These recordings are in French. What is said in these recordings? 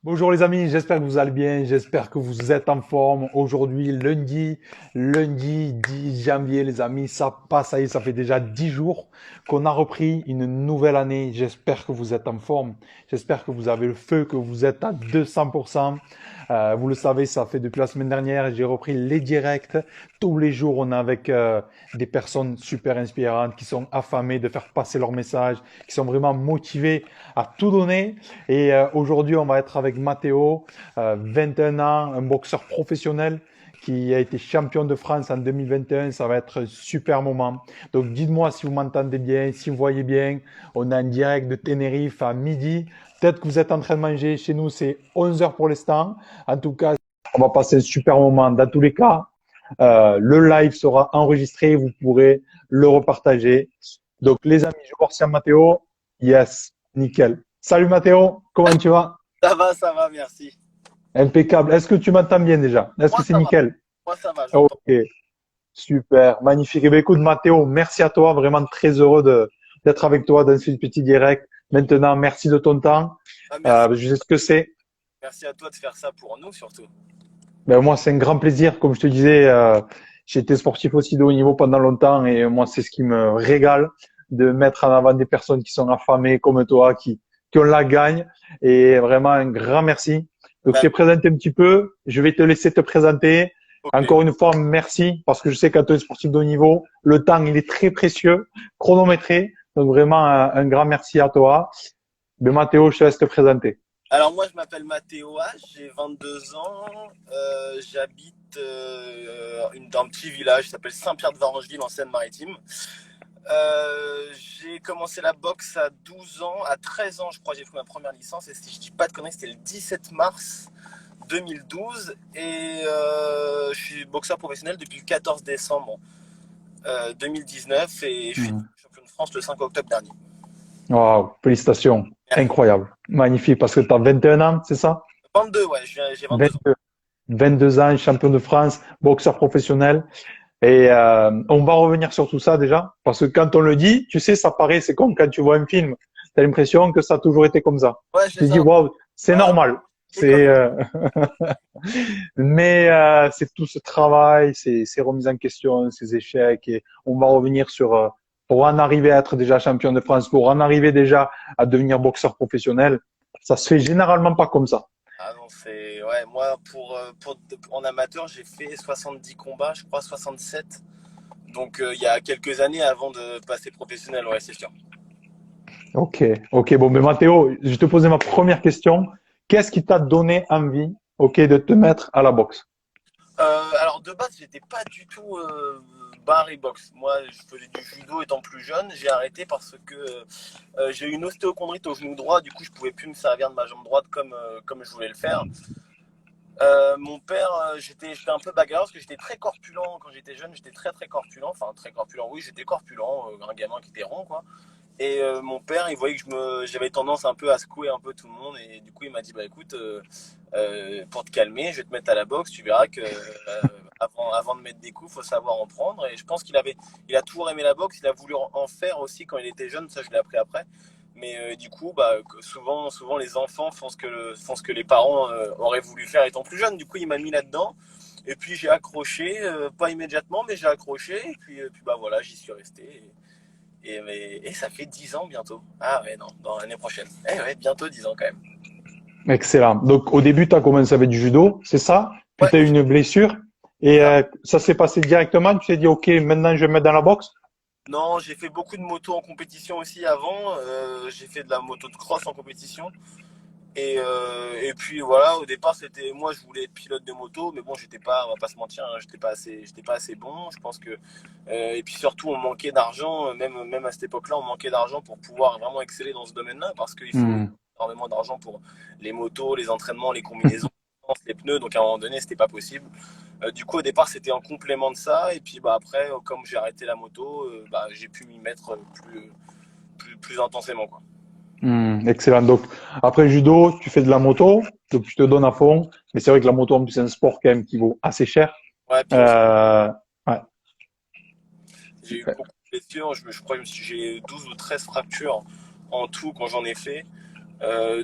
Bonjour les amis, j'espère que vous allez bien, j'espère que vous êtes en forme. Aujourd'hui, lundi 10 janvier les amis, ça passe, ça y est, ça fait déjà 10 jours qu'on a repris une nouvelle année. J'espère que vous êtes en forme, j'espère que vous avez le feu, que vous êtes à 200%. Vous le savez, ça fait depuis la semaine dernière, j'ai repris les directs. Tous les jours, on est avec des personnes super inspirantes qui sont affamées de faire passer leur message, qui sont vraiment motivées à tout donner. Et aujourd'hui, on va être avec Matteo, 21 ans, un boxeur professionnel qui a été champion de France en 2021. Ça va être un super moment. Donc dites-moi si vous m'entendez bien, si vous voyez bien. On est en direct de Tenerife à midi. Peut-être que vous êtes en train de manger. Chez nous, c'est 11 heures pour l'instant. En tout cas, on va passer un super moment. Dans tous les cas, le live sera enregistré. Vous pourrez le repartager. Donc les amis, je vois Matteo. Yes, nickel. Salut Mathéo, comment tu vas? Ça va, merci. Impeccable. Est-ce que tu m'entends bien déjà? Est-ce que Moi, c'est ça va. nickel? Moi, ça va, Ok, j'entends. super, magnifique. Eh bien, écoute, Mathéo, merci à toi. Vraiment très heureux d'être avec toi dans ce petit direct. Maintenant, merci de ton temps. Merci. Je sais ce que c'est. Merci à toi de faire ça pour nous, surtout. Ben, moi, c'est un grand plaisir. Comme je te disais, j'ai été sportif aussi de haut niveau pendant longtemps et moi, c'est ce qui me régale de mettre en avant des personnes qui sont affamées comme toi, qui ont la gagne. Et vraiment, un grand merci. Donc, je Bah, t'ai présenté un petit peu. Je vais te laisser te présenter. ok. Encore une fois, merci parce que je sais qu'en tant que sportif de haut niveau, le temps, il est très précieux, chronométré. Donc, vraiment, un grand merci à toi. Ben, Mathéo, je te laisse te présenter. Alors, moi, je m'appelle Mathéo H, j'ai 22 ans. J'habite dans un petit village qui s'appelle Saint-Pierre-de-Varengeville en Seine-Maritime. J'ai commencé la boxe à 12 ans. À 13 ans, je crois, j'ai pris ma première licence. Et si je dis pas de conneries, c'était le 17 mars 2012. Et je suis boxeur professionnel depuis le 14 décembre 2019 et je suis Mhm. champion de France le 5 octobre dernier. Wow, félicitations. Incroyable. Magnifique parce que tu as 21 ans, c'est ça? 22, ouais, j'ai 22 ans. 22, 22 ans, champion de France, boxeur professionnel. Et on va revenir sur tout ça déjà, parce que quand on le dit, tu sais, ça paraît, c'est comme quand tu vois un film. Tu as l'impression que ça a toujours été comme ça. Ouais, Tu c'est te dis, ça. waouh, c'est Ouais, normal. c'est comme C'est, mais c'est tout ce travail, ces remises en question, ces échecs, et on va revenir sur pour en arriver à être déjà champion de France, pour en arriver déjà à devenir boxeur professionnel. Ça se fait généralement pas comme ça. ah non, c'est ouais, moi en amateur, j'ai fait 70 combats, je crois 67. Donc il y a quelques années avant de passer professionnel, ouais, c'est sûr. Ok, ok. Bon, mais Mathéo, je te posais ma première question. Qu'est-ce qui t'a donné envie, ok, de te mettre à la boxe? Alors de base, j'étais pas du tout bar et boxe. Moi, je faisais du judo étant plus jeune. J'ai arrêté parce que j'ai eu une ostéochondrite au genou droit. Du coup, je pouvais plus me servir de ma jambe droite comme je voulais le faire. Mon père, j'étais un peu bagarreur parce que j'étais très corpulent quand j'étais jeune. J'étais très très corpulent. Enfin, très corpulent, oui, j'étais corpulent. Un gamin qui était rond, quoi. Et mon père, il voyait que j'avais tendance un peu à secouer un peu tout le monde. Et du coup, il m'a dit, bah écoute, pour te calmer, je vais te mettre à la boxe. Tu verras que avant de mettre des coups, il faut savoir en prendre. Et je pense il a toujours aimé la boxe. Il a voulu en faire aussi quand il était jeune. Ça, je l'ai appris après. Mais du coup, bah, souvent les enfants font ce que les parents auraient voulu faire étant plus jeunes. Du coup, il m'a mis là-dedans. Et puis j'ai accroché, pas immédiatement, mais j'ai accroché. Et puis bah voilà, j'y suis resté. Et ça fait 10 ans bientôt. Ah ouais, non, dans l'année prochaine. Eh ouais, bientôt 10 ans quand même. Excellent. Donc, au début, tu as commencé avec du judo, c'est ça? Puis Ouais, tu as eu une blessure c'est et ça. ça s'est passé directement. Tu t'es dit, OK, maintenant, je vais me mettre dans la boxe? Non, j'ai fait beaucoup de motos en compétition aussi avant. J'ai fait de la moto de cross en compétition. Et puis voilà, au départ, c'était moi, je voulais être pilote de moto, mais bon, j'étais pas, on va pas se mentir, hein, j'étais pas assez bon. Je pense que, et puis surtout, on manquait d'argent, même à cette époque-là, on manquait d'argent pour pouvoir vraiment exceller dans ce domaine-là, parce qu'il faut Hmm. énormément d'argent pour les motos, les entraînements, les combinaisons, les pneus. Donc à un moment donné, c'était pas possible. Du coup, au départ, c'était en complément de ça, et puis bah après, comme j'ai arrêté la moto, bah j'ai pu m'y mettre plus intensément, quoi. Hmm, excellent. Donc, après le judo, tu fais de la moto, donc tu te donnes à fond. Mais c'est vrai que la moto, en plus, c'est un sport quand même qui vaut assez cher. Ouais, puis Euh, ouais, j'ai eu beaucoup de blessures. Je crois que j'ai 12 ou 13 fractures en tout quand j'en ai fait.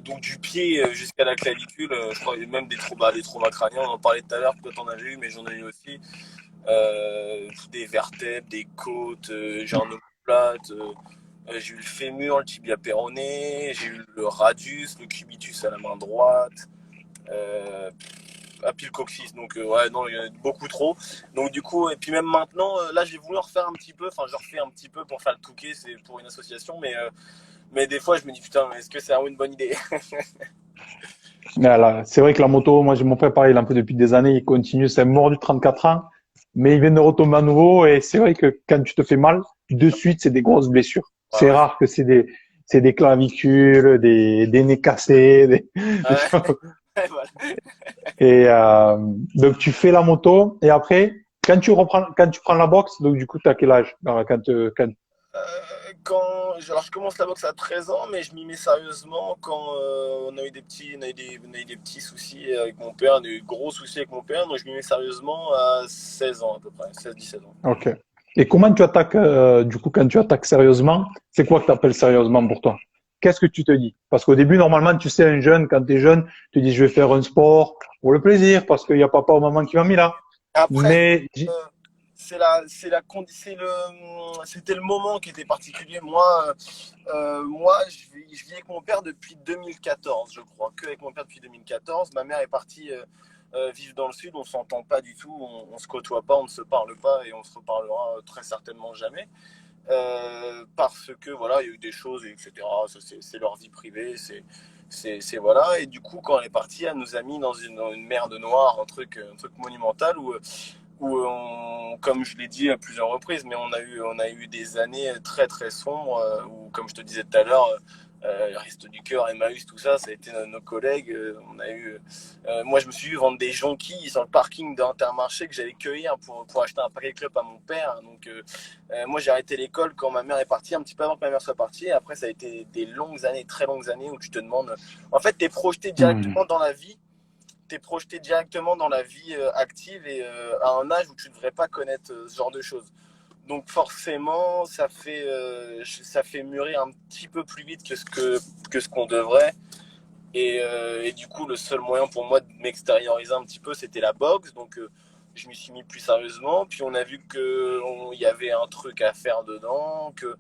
Donc du pied jusqu'à la clavicule, je crois même des traumas crâniens, on en parlait tout à l'heure, toi t'en avais eu, mais j'en ai eu aussi. Des vertèbres, des côtes, j'ai un omoplate, j'ai eu le fémur, le tibia péroné, j'ai eu le radius, le cubitus à la main droite, euh, à pile coccyx, donc ouais, non, il y en a beaucoup trop. Donc du coup, et puis même maintenant, là j'ai voulu en refaire un petit peu, enfin je refais un petit peu pour faire le Touquet, c'est pour une association, mais des fois je me dis putain, est-ce que c'est vraiment une bonne idée? Voilà. C'est vrai que la moto, moi j'ai mon père pareil, il en fait depuis des années, il continue, c'est un mort du 34 ans, mais il vient de retomber à nouveau et c'est vrai que quand tu te fais mal, de suite c'est des grosses blessures. Ouais, C'est ouais, rare que c'est des clavicules, des nez cassés, des ouais, choses. voilà. Et donc tu fais la moto et après quand tu prends la boxe, donc du coup tu as quel âge? Alors, quand Alors je commence la boxe à 13 ans, mais je m'y mets sérieusement quand on a eu des petits soucis avec mon père, des gros soucis avec mon père, donc je m'y mets sérieusement à 16 ans à peu près, 16-17 ans. Ok. Et comment tu attaques, du coup, quand tu attaques sérieusement, c'est quoi que tu appelles sérieusement pour toi? Qu'est-ce que tu te dis? Parce qu'au début, normalement, tu sais, un jeune, quand tu es jeune, tu te dis, je vais faire un sport pour le plaisir, parce qu'il y a papa ou maman qui m'a mis là. Après, Mais, euh, c'était le moment qui était particulier. Moi, je vis avec mon père depuis 2014, je crois, que avec mon père depuis 2014. Ma mère est partie vivre dans le sud, on s'entend pas du tout, on se côtoie pas, on ne se parle pas et on se reparlera très certainement jamais. Parce que voilà, il y a eu des choses, etc. Ça, c'est leur vie privée, voilà. Et du coup, quand elle est partie, elle nous a mis dans une mer de noir, un truc monumental où comme je l'ai dit à plusieurs reprises, mais on a eu des années très très sombres où, comme je te disais tout à l'heure, Restos du Cœur, Emmaüs, tout ça, ça a été nos collègues. Moi, je me suis vu vendre des jonquilles sur le parking d'Intermarché que j'allais cueillir pour acheter un paquet de clopes à mon père. Donc, moi, j'ai arrêté l'école quand ma mère est partie, un petit peu avant que ma mère soit partie. Et après, ça a été des longues années, très longues années où tu te demandes. En fait, tu es projeté hmm, directement dans la vie, t'es projeté directement dans la vie active et à un âge où tu ne devrais pas connaître ce genre de choses. Donc forcément, ça fait mûrir un petit peu plus vite que ce qu'on devrait. Et du coup, le seul moyen pour moi de m'extérioriser un petit peu, c'était la boxe. Donc je m'y suis mis plus sérieusement. Puis on a vu qu'il y avait un truc à faire dedans, que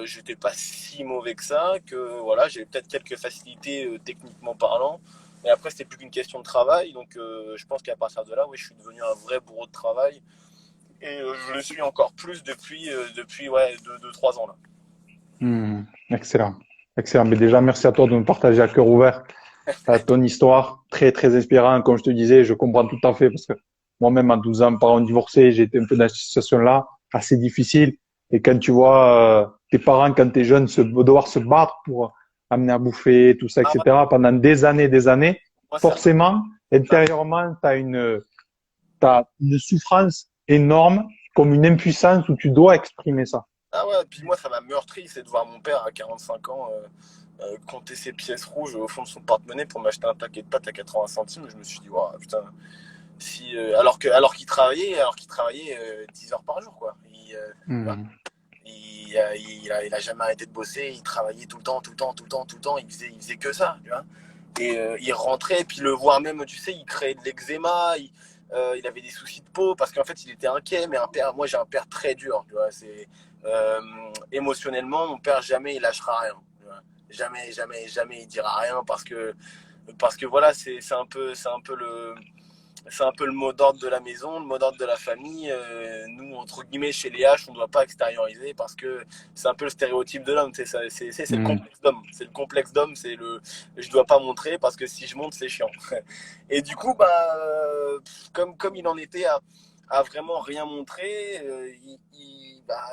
j'étais pas si mauvais que ça, que voilà, j'avais peut-être quelques facilités techniquement parlant. Et après, c'était plus qu'une question de travail. Donc je pense qu'à partir de là, oui, je suis devenu un vrai bourreau de travail. Et je le suis encore plus depuis ouais, 3 ans là. hmm, excellent. Excellent. Mais déjà, merci à toi de me partager à cœur ouvert ton histoire. Très, très inspirant. Comme je te disais, je comprends tout à fait parce que moi-même, à 12 ans, parents divorcés, j'ai été un peu dans cette situation-là, assez difficile. Et quand tu vois tes parents, quand tu es jeune, devoir se battre pour amener à bouffer, tout ça, Ah ouais, etc., pendant des années, moi forcément, ça- intérieurement, t'as une souffrance énorme, comme une impuissance où tu dois exprimer ça. ah ouais, puis moi ça m'a meurtri, c'est de voir mon père à 45 ans compter ses pièces rouges au fond de son porte-monnaie pour m'acheter un paquet de pâtes à 80 centimes. Je me suis dit, waouh, putain, si, alors qu'il travaillait 10 heures par jour, quoi. Hmm. Il a jamais arrêté de bosser, il travaillait tout le temps, tout le temps, tout le temps, tout le temps, il faisait que ça, tu vois. Et il rentrait, et puis le voir même, tu sais, il créait de l'eczéma, il avait des soucis de peau, parce qu'en fait, il était inquiet, mais moi, j'ai un père très dur, tu vois. Émotionnellement, mon père, jamais il lâchera rien. Tu vois. Jamais, jamais, jamais il dira rien, parce que voilà, c'est un peu le mot d'ordre de la maison, le mot d'ordre de la famille. Nous, entre guillemets, chez les H, on ne doit pas extérioriser parce que c'est un peu le stéréotype de l'homme. C'est le Hmm. complexe d'homme. C'est le complexe d'homme. Je ne dois pas montrer parce que si je montre, c'est chiant. Et du coup, comme il en était à vraiment rien montrer,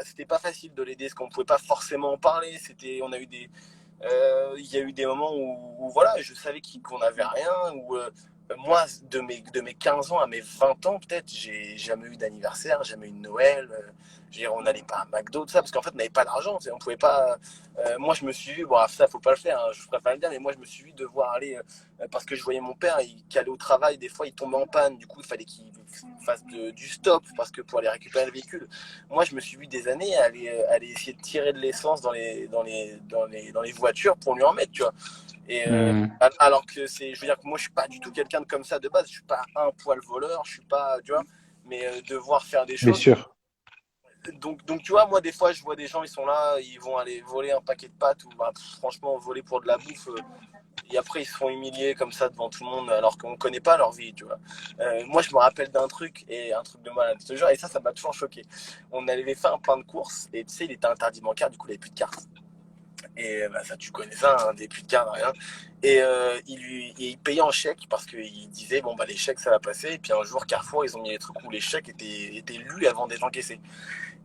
c'était pas facile de l'aider parce qu'on ne pouvait pas forcément en parler. Il y a eu des moments où voilà, je savais qu'on n'avait rien, où moi, de mes 15 ans à mes 20 ans, peut-être, j'ai jamais eu d'anniversaire, jamais eu de Noël. Je veux dire, on n'allait pas à McDo, tout ça, parce qu'en fait, on n'avait pas d'argent. On pouvait pas. Moi, je me suis vu, bon, ça, faut pas le faire, hein, je préfère le dire, mais moi, je me suis vu devoir aller, parce que je voyais mon père, qui allait au travail, des fois, il tombait en panne, du coup, fasse du stop parce que pour aller récupérer le véhicule. Moi, je me suis vu des années aller essayer de tirer de l'essence dans les voitures pour lui en mettre, tu vois. Et alors que je veux dire que moi, je suis pas du tout quelqu'un de comme ça de base. Je suis pas un poil voleur, je suis pas, tu vois. Mais devoir faire des Bien choses. sûr. Donc, tu vois, moi, des fois, je vois des gens, ils sont là, ils vont aller voler un paquet de pâtes ou, bah, franchement, voler pour de la bouffe. Et après, ils se font humilier comme ça devant tout le monde alors qu'on ne connaît pas leur vie, tu vois. Moi, je me rappelle d'un truc, et un truc de malade, ce genre, et ça m'a toujours choqué. On avait fait un plein de courses, et tu sais, il était interdit bancaire, du coup, il n'avait plus de carte. Et bah, ça, tu connais ça, hein, des plus de carte, rien. Et il payait en chèque parce qu'il disait, bon, bah, les chèques, ça va passer. Et puis un jour, Carrefour, ils ont mis les trucs où les chèques étaient lus avant d'être encaissés.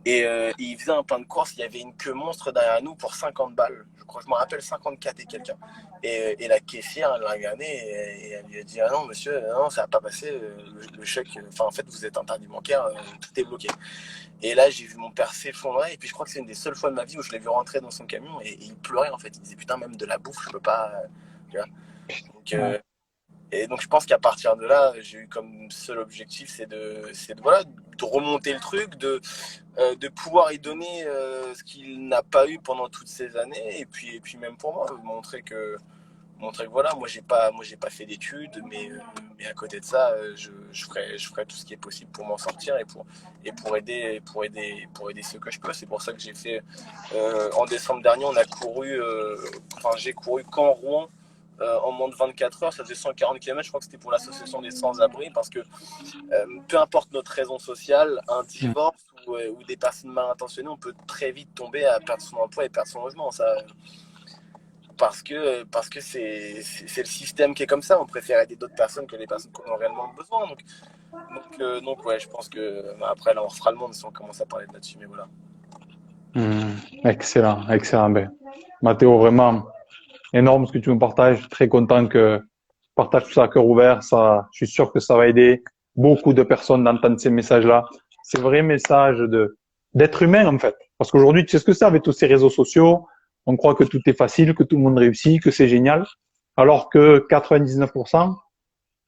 Et il faisait un plein de courses, il y avait une queue monstre derrière nous pour 50 balles. Je crois, je me rappelle 54 et quelqu'un. Et la caissière, elle l'a regardé et elle lui a dit: ah non, monsieur, non, ça va pas passer, le chèque, enfin, en fait, vous êtes interdit bancaire, tout est bloqué. Et là, j'ai vu mon père s'effondrer. Et puis, je crois que c'est une des seules fois de ma vie où je l'ai vu rentrer dans son camion et il pleurait en fait. Il disait: putain, même de la bouffe, je peux pas. Tu vois. Donc, et donc je pense qu'à partir de là, j'ai eu comme seul objectif, voilà, de remonter le truc, de pouvoir y donner ce qu'il n'a pas eu pendant toutes ces années, et puis même pour moi, montrer que voilà, moi j'ai pas fait d'études, mais à côté de ça, je ferai tout ce qui est possible pour m'en sortir et pour aider ceux que je peux. C'est pour ça que j'ai fait en décembre dernier, j'ai couru qu'en Rouen en moins de 24 heures, ça faisait 140 km, je crois que c'était pour l'association des sans-abri, parce que peu importe notre raison sociale, un divorce ou des personnes mal intentionnées, on peut très vite tomber à perdre son emploi et perdre son logement. Parce que c'est le système qui est comme ça, on préfère aider d'autres personnes que les personnes qui en ont réellement besoin. Donc ouais, je pense que après là on refera le monde si on commence à parler de là-dessus, mais voilà. Excellent, excellent. Ben, Mathéo, vraiment énorme ce que tu me partages. Très content que tu partages tout ça à cœur ouvert. Ça, je suis sûr que ça va aider beaucoup de personnes d'entendre ces messages-là. Ces vrais messages d'être humain, en fait. Parce qu'aujourd'hui, tu sais ce que c'est avec tous ces réseaux sociaux. On croit que tout est facile, que tout le monde réussit, que c'est génial. Alors que 99%,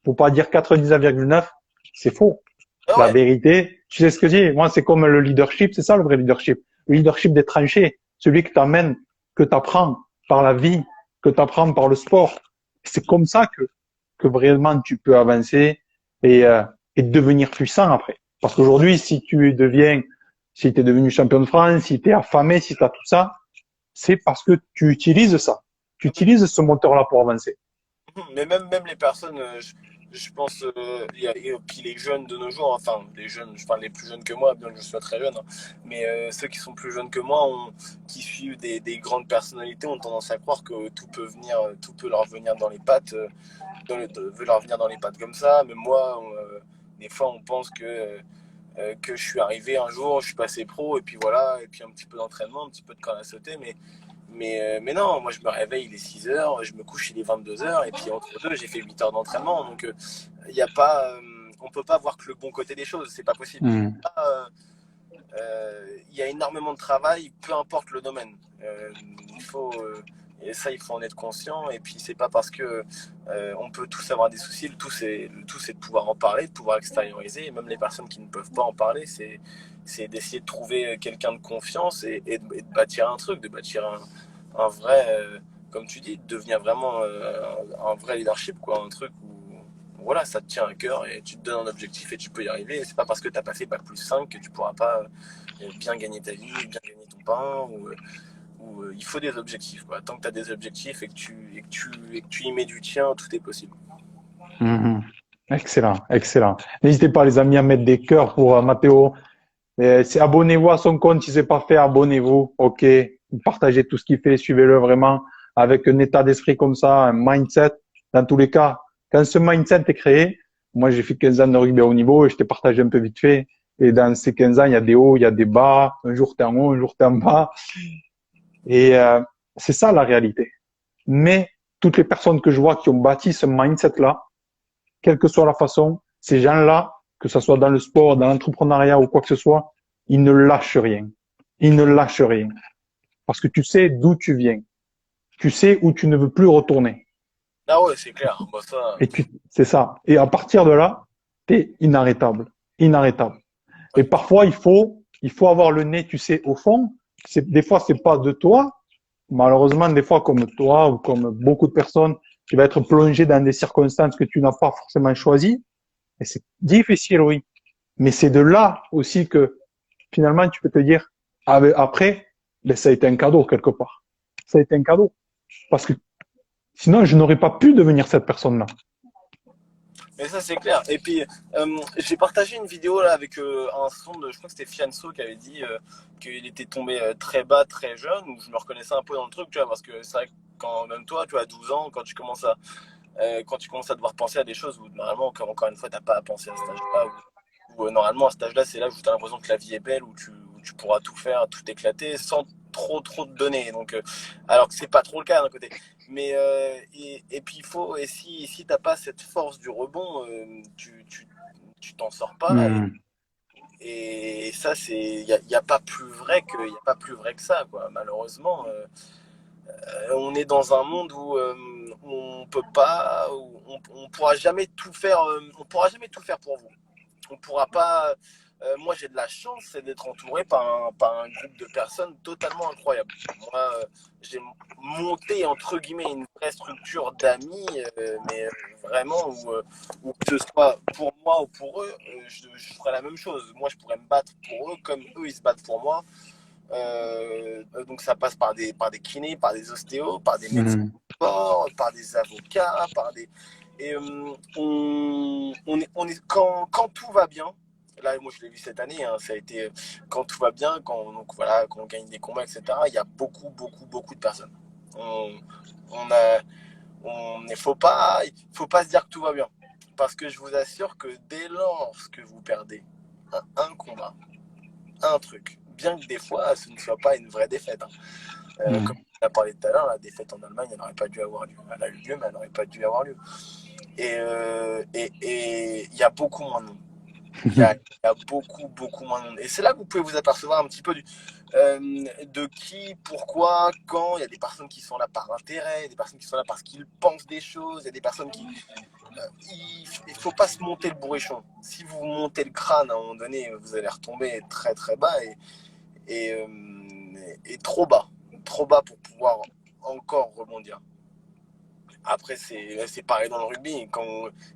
pour pas dire 99,9, c'est faux. Ah La ouais. vérité, tu sais ce que je dis? Moi, c'est comme le leadership, c'est ça le vrai leadership. Le leadership des tranchées, celui que t'amènes, que t'apprends par la vie, que t'apprends par le sport. C'est comme ça que vraiment tu peux avancer et devenir puissant après. Parce qu'aujourd'hui, si tu es devenu champion de France, si tu es affamé, si tu as tout ça, c'est parce que tu utilises ça. Tu utilises ce moteur-là pour avancer. Mais même les personnes, je pense, et puis les jeunes de nos jours, enfin les jeunes, enfin les plus jeunes que moi, bien que je sois très jeune, hein, mais ceux qui sont plus jeunes que moi, qui suivent des grandes personnalités, ont tendance à croire que tout peut leur venir dans les pattes, veut leur venir dans les pattes comme ça. Mais moi, des fois, on pense que je suis arrivé un jour, je suis passé pro, et puis voilà, et puis un petit peu d'entraînement, un petit peu de corde à sauter, mais non, moi je me réveille, il est 6 heures, je me couche, il est 22 heures, et puis entre deux, j'ai fait 8 heures d'entraînement. Donc, y a pas, on peut pas voir que le bon côté des choses, c'est pas possible. Mmh. Il y a énormément de travail, peu importe le domaine. Il faut, et ça, il faut en être conscient. Et puis, c'est pas parce que on peut tous avoir des soucis. Le tout, c'est de pouvoir en parler, de pouvoir extérioriser. Et même les personnes qui ne peuvent pas en parler, c'est d'essayer de trouver quelqu'un de confiance et de bâtir un truc, de bâtir un vrai, comme tu dis, de devenir vraiment un vrai leadership, quoi, un truc où voilà, ça te tient à cœur et tu te donnes un objectif et tu peux y arriver. C'est pas parce que tu as passé bac+5 que tu pourras pas bien gagner ta vie, bien gagner ton pain. Il faut des objectifs, quoi. Tant que tu as des objectifs et que tu y mets du tien, tout est possible. Mmh. Excellent, excellent. N'hésitez pas, les amis, à mettre des cœurs pour Mathéo. Abonnez-vous à son compte si c'est pas fait, abonnez-vous. OK. Partagez tout ce qu'il fait, suivez-le vraiment avec un état d'esprit comme ça, un mindset. Dans tous les cas, quand ce mindset est créé, moi j'ai fait 15 ans de rugby à haut niveau et je t'ai partagé un peu vite fait. Et dans ces 15 ans, il y a des hauts, il y a des bas. Un jour t'es en haut, un jour t'es en bas. Et c'est ça la réalité. Mais toutes les personnes que je vois qui ont bâti ce mindset-là, quelle que soit la façon, ces gens-là, que ce soit dans le sport, dans l'entrepreneuriat ou quoi que ce soit, ils ne lâchent rien. Ils ne lâchent rien. Parce que tu sais d'où tu viens. Tu sais où tu ne veux plus retourner. Ah ouais, c'est clair. Bah, ça, C'est ça. Et à partir de là, tu es inarrêtable. inarrêtable. Et parfois, il faut avoir le nez, tu sais, au fond. Des fois, c'est pas de toi. Malheureusement, des fois, comme toi ou comme beaucoup de personnes, tu vas être plongé dans des circonstances que tu n'as pas forcément choisies. Et c'est difficile, oui. Mais c'est de là aussi que finalement, tu peux te dire, après, ben, ça a été un cadeau quelque part. Ça a été un cadeau. Parce que sinon, je n'aurais pas pu devenir cette personne-là. Mais ça, c'est clair. Et puis, j'ai partagé une vidéo là avec un son de, je crois que c'était Fianso qui avait dit qu'il était tombé très bas, très jeune, où je me reconnaissais un peu dans le truc, tu vois, parce que c'est vrai que quand même toi, tu as 12 ans, quand tu commences à devoir penser à des choses où normalement, encore une fois, t'as pas à penser à cet âge-là, où, normalement à cet âge-là, c'est là où tu as l'impression que la vie est belle, où tu pourras tout faire, tout éclater sans trop te donner. Donc, alors que c'est pas trop le cas d'un côté. Mais et puis il faut, et si t'as pas cette force du rebond, tu t'en sors pas. Hmm. Et ça, c'est, y a pas plus vrai y a pas plus vrai que ça, quoi. Malheureusement, on est dans un monde où on peut pas, où on pourra jamais tout faire, on pourra jamais tout faire pour vous. On pourra pas. Moi, j'ai de la chance, c'est d'être entouré par un groupe de personnes totalement incroyables. Moi, j'ai monté entre guillemets une vraie structure d'amis, mais vraiment où que ce soit pour moi ou pour eux, je ferais la même chose. Moi, je pourrais me battre pour eux comme eux ils se battent pour moi. Donc ça passe par des kinés, par des ostéos, par des médecins Hmm. de sport, par des avocats, par des... Et quand tout va bien, là moi je l'ai vu cette année, hein, ça a été quand tout va bien, donc, voilà, quand on gagne des combats, etc., il y a beaucoup de personnes. On, on a, faut pas se dire que tout va bien. Parce que je vous assure que dès lors que vous perdez un combat, un truc, bien que des fois ce ne soit pas une vraie défaite, hein. Hmm. Comme on a parlé tout à l'heure, la défaite en Allemagne, elle n'aurait pas dû avoir lieu. Elle a eu lieu, mais elle n'aurait pas dû avoir lieu. Et il y a beaucoup moins de monde. Il y a beaucoup moins de monde. Et c'est là que vous pouvez vous apercevoir un petit peu de qui, pourquoi, quand. Il y a des personnes qui sont là par intérêt, il y a des personnes qui sont là parce qu'ils pensent des choses, il y a des personnes qui... il ne faut pas se monter le bourrichon. Si vous montez le crâne, à un moment donné, vous allez retomber très bas et, euh, et trop bas. Trop bas pour pouvoir encore rebondir. Après, c'est pareil dans le rugby.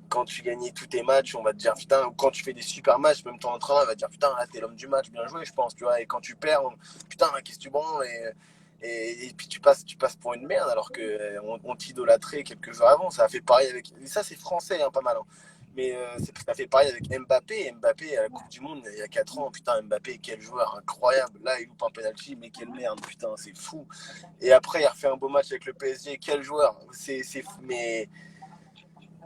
Quand tu gagnais tous tes matchs, on va te dire putain, ou quand tu fais des super matchs, même ton entraîneur va te dire putain, là t'es l'homme du match, bien joué, je pense, tu vois. Et quand tu perds, putain, qu'est-ce que tu branles et puis tu passes pour une merde alors que on t'idolâtrait quelques heures avant. Ça a fait pareil avec. Et ça, c'est français, hein, pas mal, hein. Mais ça fait pareil avec Mbappé. Mbappé à la Coupe du Monde il y a 4 ans, putain, Mbappé, quel joueur incroyable. Là, il loupe un penalty, mais quelle merde, putain, c'est fou. Et après, il a refait un beau match avec le PSG. Quel joueur. C'est fou. Mais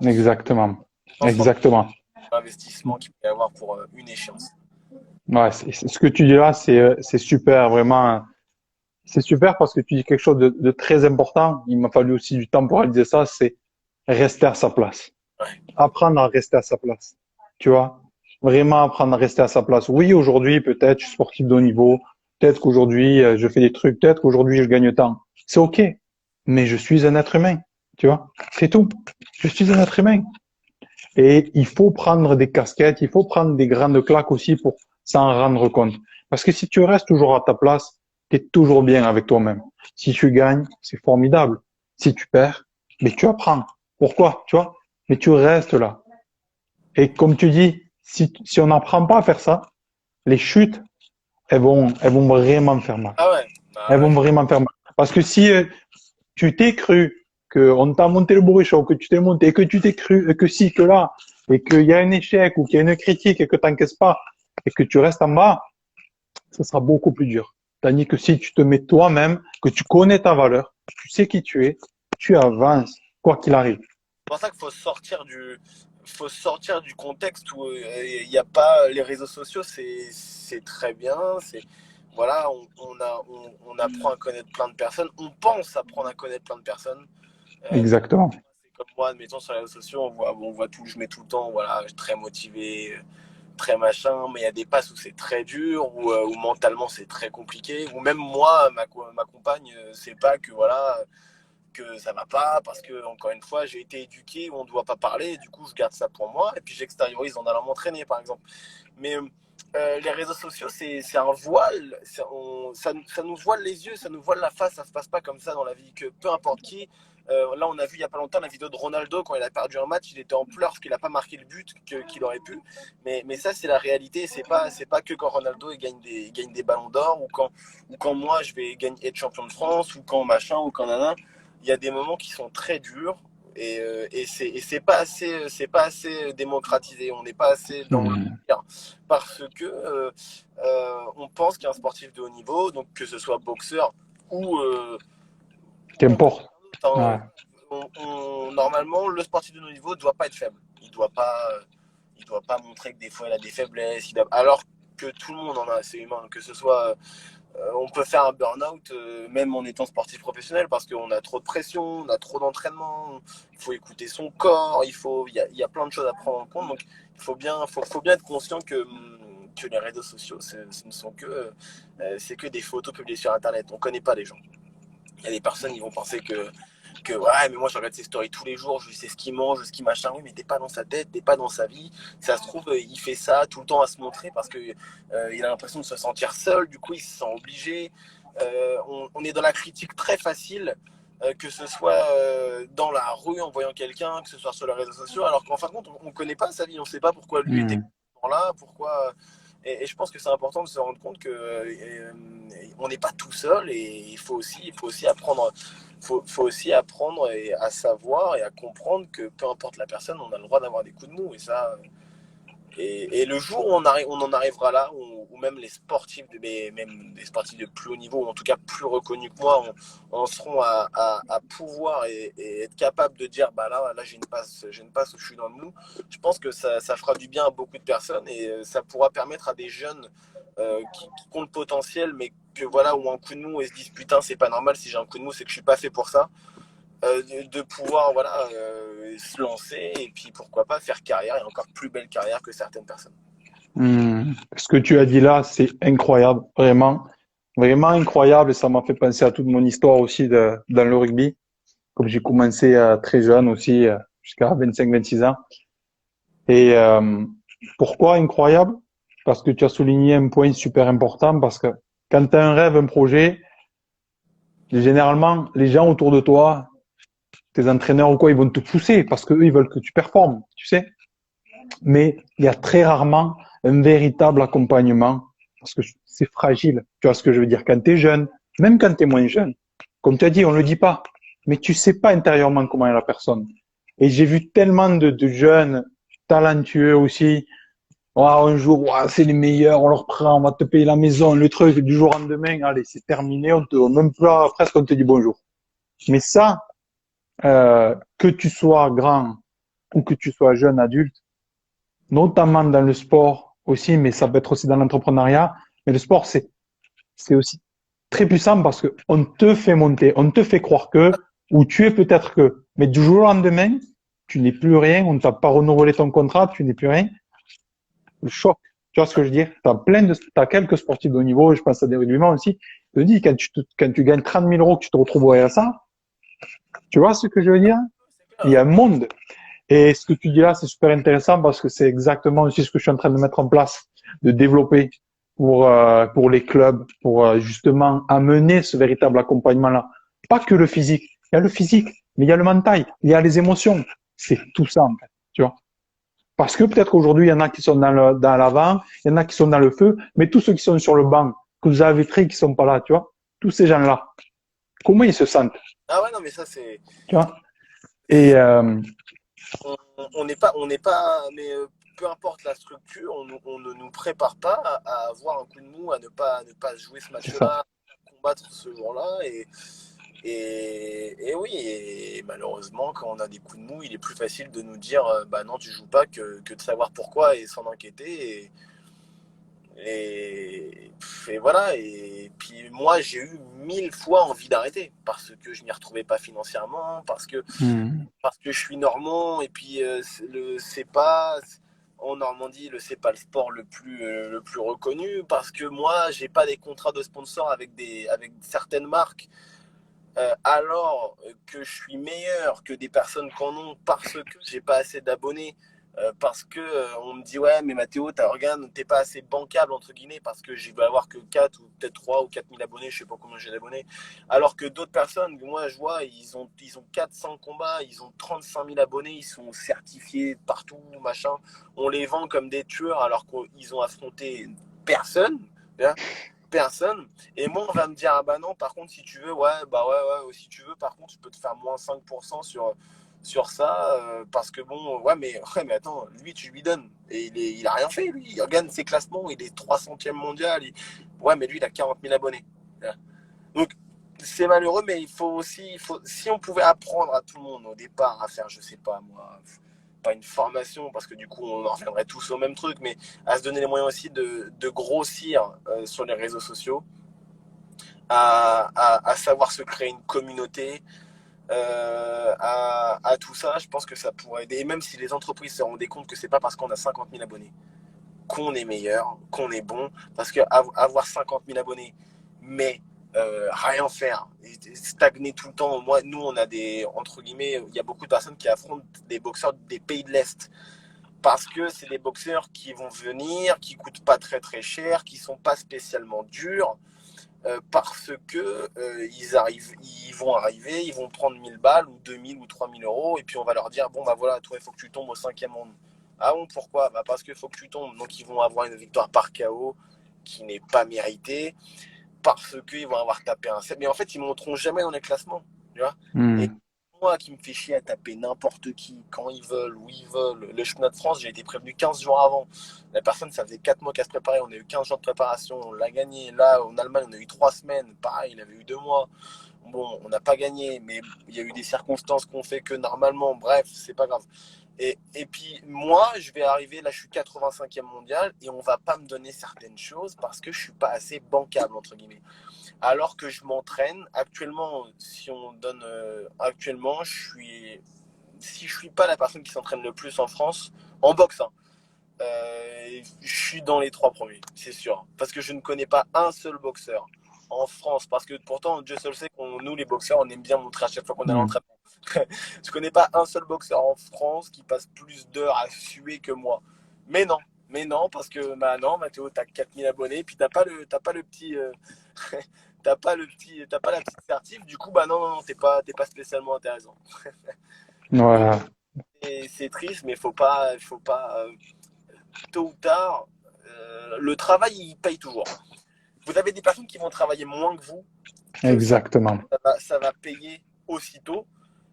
Exactement. franchement, Exactement. l'investissement qu'il peut y avoir pour une échéance. Ouais, ce que tu dis là, c'est super, vraiment. C'est super parce que tu dis quelque chose de très important. Il m'a fallu aussi du temps pour réaliser ça, c'est rester à sa place. Ouais. Apprendre à rester à sa place. Tu vois? Vraiment apprendre à rester à sa place. Oui, aujourd'hui, peut-être, je suis sportif de haut niveau. Peut-être qu'aujourd'hui, je fais des trucs. Peut-être qu'aujourd'hui, je gagne tant. C'est OK. Mais je suis un être humain. Tu vois? C'est tout. Je suis un être humain. Et il faut prendre des casquettes, il faut prendre des grandes claques aussi pour s'en rendre compte. Parce que si tu restes toujours à ta place, tu es toujours bien avec toi-même. Si tu gagnes, c'est formidable. Si tu perds, mais tu apprends. Pourquoi? Tu vois? Mais tu restes là. Et comme tu dis, si on n'apprend pas à faire ça, les chutes, elles vont vraiment faire mal. Ah ouais. Elles Bah vont ouais. vraiment faire mal. Parce que si tu t'es cru qu'on t'a monté le bourrichon, que tu t'es monté, que tu t'es cru, que si, que là, et qu'il y a un échec ou qu'il y a une critique et que tu n'encaisses pas et que tu restes en bas, ça sera beaucoup plus dur. Tandis que si tu te mets toi-même, que tu connais ta valeur, tu sais qui tu es, tu avances, quoi qu'il arrive. C'est pour ça qu'il faut sortir du contexte où il n'y a pas les réseaux sociaux, c'est très bien, c'est voilà, on apprend à connaître plein de personnes, on pense apprendre à connaître plein de personnes. Exactement. C'est comme moi, admettons sur les réseaux sociaux, on voit tout, je mets tout le temps, voilà, je suis très motivé, très machin, mais il y a des passes où c'est très dur, où mentalement c'est très compliqué, ou même moi, ma compagne, c'est pas que voilà que ça va pas, parce que, encore une fois, j'ai été éduqué où on ne doit pas parler, et du coup, je garde ça pour moi, et puis j'extériorise en allant m'entraîner, par exemple. Mais les réseaux sociaux, c'est un voile, ça nous voile les yeux, ça nous voile la face, ça se passe pas comme ça dans la vie, que peu importe qui. Là, on a vu il y a pas longtemps la vidéo de Ronaldo quand il a perdu un match, il était en pleurs parce qu'il n'a pas marqué le but qu'il aurait pu. Mais ça, c'est la réalité. C'est pas que quand Ronaldo il gagne des ballons d'or ou quand moi je vais gagner, être champion de France ou quand machin ou quand nana. Il y a des moments qui sont très durs et c'est pas assez démocratisé. On n'est pas assez dans le Hmm. dire parce que on pense qu'un sportif de haut niveau, donc que ce soit boxeur ou Qu'importe. Enfin, Ouais. normalement, le sportif de haut niveau ne doit pas être faible. Il doit pas montrer que des fois il a des faiblesses. Alors que tout le monde en a, c'est humain. Que ce soit, on peut faire un burn-out même en étant sportif professionnel parce qu'on a trop de pression, on a trop d'entraînement. Il faut écouter son corps. Il y a plein de choses à prendre en compte. Donc, faut bien être conscient que les réseaux sociaux, ce ne sont c'est que des photos publiées sur Internet. On ne connaît pas les gens. Il y a des personnes, ils vont penser que ouais, mais moi je regarde ses stories tous les jours, je sais ce qu'il mange, ce qu'il machin. Oui, mais t'es pas dans sa tête, t'es pas dans sa vie. Ça se trouve, il fait ça tout le temps à se montrer parce que il a l'impression de se sentir seul. Du coup, il se sent obligé. On est dans la critique très facile, que ce soit dans la rue en voyant quelqu'un, que ce soit sur les réseaux sociaux, alors qu'en fin de compte, on connaît pas sa vie, on sait pas pourquoi lui était Hmm. là, pourquoi. Et je pense que c'est important de se rendre compte que on n'est pas tout seul et il faut aussi apprendre faut aussi apprendre à savoir et à comprendre que peu importe la personne, on a le droit d'avoir des coups de mou. Et le jour où on en arrivera là, où même les sportifs, même des sportifs de plus haut niveau, ou en tout cas plus reconnus que moi, on seront à pouvoir et être capable de dire, bah là j'ai une passe où je suis dans le mou. Je pense que ça fera du bien à beaucoup de personnes et ça pourra permettre à des jeunes qui ont le potentiel, mais que voilà, ou un coup de mou et se disent putain, c'est pas normal, si j'ai un coup de mou, c'est que je suis pas fait pour ça. De pouvoir voilà, se lancer et puis pourquoi pas faire carrière et encore plus belle carrière que certaines personnes. Hmm. Ce que tu as dit là, c'est incroyable, vraiment, vraiment incroyable. Et ça m'a fait penser à toute mon histoire aussi dans le rugby. Comme j'ai commencé très jeune aussi, jusqu'à 25-26 ans. Et pourquoi incroyable? Parce que tu as souligné un point super important, parce que quand tu as un rêve, un projet, généralement, les gens autour de toi, tes entraîneurs ou quoi, ils vont te pousser parce qu'eux, ils veulent que tu performes, tu sais. Mais il y a très rarement un véritable accompagnement parce que c'est fragile. Tu vois ce que je veux dire? Quand tu es jeune, même quand tu es moins jeune, comme tu as dit, on ne le dit pas, mais tu sais pas intérieurement comment est la personne. Et j'ai vu tellement de jeunes talentueux aussi. Oh, un jour, oh, c'est les meilleurs, on leur prend, on va te payer la maison, le truc, du jour au lendemain, allez, c'est terminé, même pas, presque on te dit bonjour. Mais ça, que tu sois grand ou que tu sois jeune adulte, notamment dans le sport aussi, mais ça peut être aussi dans l'entrepreneuriat. Mais le sport, c'est aussi très puissant parce que on te fait monter, on te fait croire que, ou tu es peut-être que, mais du jour au lendemain, tu n'es plus rien, on ne t'a pas renouvelé ton contrat, tu n'es plus rien. Le choc. Tu vois ce que je veux dire? T'as quelques sportifs de haut niveau, je pense à des rugbyman aussi. Je te dis, quand tu gagnes 30 000 euros, que tu te retrouves au RSA, tu vois ce que je veux dire? Il y a un monde. Et ce que tu dis là, c'est super intéressant parce que c'est exactement aussi ce que je suis en train de mettre en place, de développer pour les clubs, pour justement amener ce véritable accompagnement-là. Pas que le physique. Il y a le physique, mais il y a le mental, il y a les émotions. C'est tout ça, en fait. Tu vois? Parce que peut-être qu'aujourd'hui, il y en a qui sont dans l'avant, il y en a qui sont dans le feu, mais tous ceux qui sont sur le banc, que vous avez pris, qui sont pas là, tu vois? Tous ces gens-là, comment ils se sentent? Ah ouais, non, mais ça, Tu vois? Et, on n'est pas, mais peu importe la structure, on ne nous prépare pas à avoir un coup de mou, à ne pas jouer ce c'est ça. match-là, à combattre ce jour-là. Et oui, et malheureusement, quand on a des coups de mou, il est plus facile de nous dire bah non, tu joues pas que de savoir pourquoi et s'en inquiéter. Et voilà. Et puis moi, j'ai eu 1000 fois envie d'arrêter parce que je m'y retrouvais pas financièrement, Hmm. parce que je suis normand et puis c'est pas en Normandie c'est pas le sport le plus reconnu parce que moi j'ai pas des contrats de sponsor avec certaines marques alors que je suis meilleur que des personnes qui en ont parce que j'ai pas assez d'abonnés, parce que on me dit ouais mais Mathéo regarde t'es pas assez bancable entre guillemets parce que je vais avoir que 4 ou peut-être 3 ou 4 000 abonnés, je sais pas combien j'ai d'abonnés, alors que d'autres personnes, moi je vois ils ont 400 combats, ils ont 35 000 abonnés, ils sont certifiés partout machin, on les vend comme des tueurs alors qu'ils ont affronté personne, personne. Et moi, on va me dire, ah bah non, par contre, si tu veux, ouais, si tu veux, par contre, je peux te faire moins 5% sur ça, parce que bon, ouais, mais attends, lui, tu lui donnes. Et il a rien fait, lui. Il regarde ses classements, il est 300e mondial. Ouais, mais lui, il a 40 000 abonnés. Donc, c'est malheureux, mais il faut aussi, si on pouvait apprendre à tout le monde au départ à faire, je sais pas moi, pas une formation, parce que du coup, on en reviendrait tous au même truc, mais à se donner les moyens aussi de grossir sur les réseaux sociaux, à savoir se créer une communauté, à tout ça, je pense que ça pourrait aider. Et même si les entreprises se rendaient compte que c'est pas parce qu'on a 50 000 abonnés qu'on est meilleur, qu'on est bon, parce que avoir 50 000 abonnés, mais rien faire, stagner tout le temps. Nous, on a entre guillemets, il y a beaucoup de personnes qui affrontent des boxeurs des pays de l'Est parce que c'est des boxeurs qui vont venir, qui coûtent pas très très cher, qui sont pas spécialement durs, parce que ils vont arriver, ils vont prendre 1000 balles ou 2000 ou 3000 euros, et puis on va leur dire bon bah voilà, toi il faut que tu tombes au 5e monde. Ah bon, pourquoi? Bah parce qu'il faut que tu tombes. Donc ils vont avoir une victoire par KO qui n'est pas méritée, parce qu'ils vont avoir tapé un set. Mais en fait, ils ne monteront jamais dans les classements. Tu vois, et moi qui me fais chier à taper n'importe qui, quand ils veulent, où ils veulent. Le championnat de France, j'ai été prévenu 15 jours avant. La personne, ça faisait 4 mois qu'elle se préparait. On a eu 15 jours de préparation. On l'a gagné. Là, en Allemagne, on a eu 3 semaines. Pareil, il avait eu 2 mois. Bon, on n'a pas gagné, mais il y a eu des circonstances qu'on fait que normalement, bref, c'est pas grave. Et puis moi, je vais arriver, là je suis 85e mondial et on va pas me donner certaines choses parce que je suis pas assez bancable, entre guillemets. Alors que je m'entraîne, actuellement, si on donne, actuellement, si je suis pas la personne qui s'entraîne le plus en France, en boxe, hein, je suis dans les 3 premiers, c'est sûr. Parce que je ne connais pas un seul boxeur en France. Parce que pourtant, Dieu seul sait que nous, les boxeurs, on aime bien montrer à chaque fois qu'on a l'entraînement. Je connais pas un seul boxeur en France qui passe plus d'heures à suer que moi. Mais non, parce que bah non, Mathéo, t'as 4000 abonnés, puis t'as pas le petit, t'as pas la petite certif. Du coup, bah non, t'es pas spécialement intéressant. Donc, Voilà. c'est triste, mais faut pas, tôt ou tard, le travail, il paye toujours. Vous avez des personnes qui vont travailler moins que vous, que Exactement. ça va payer aussitôt,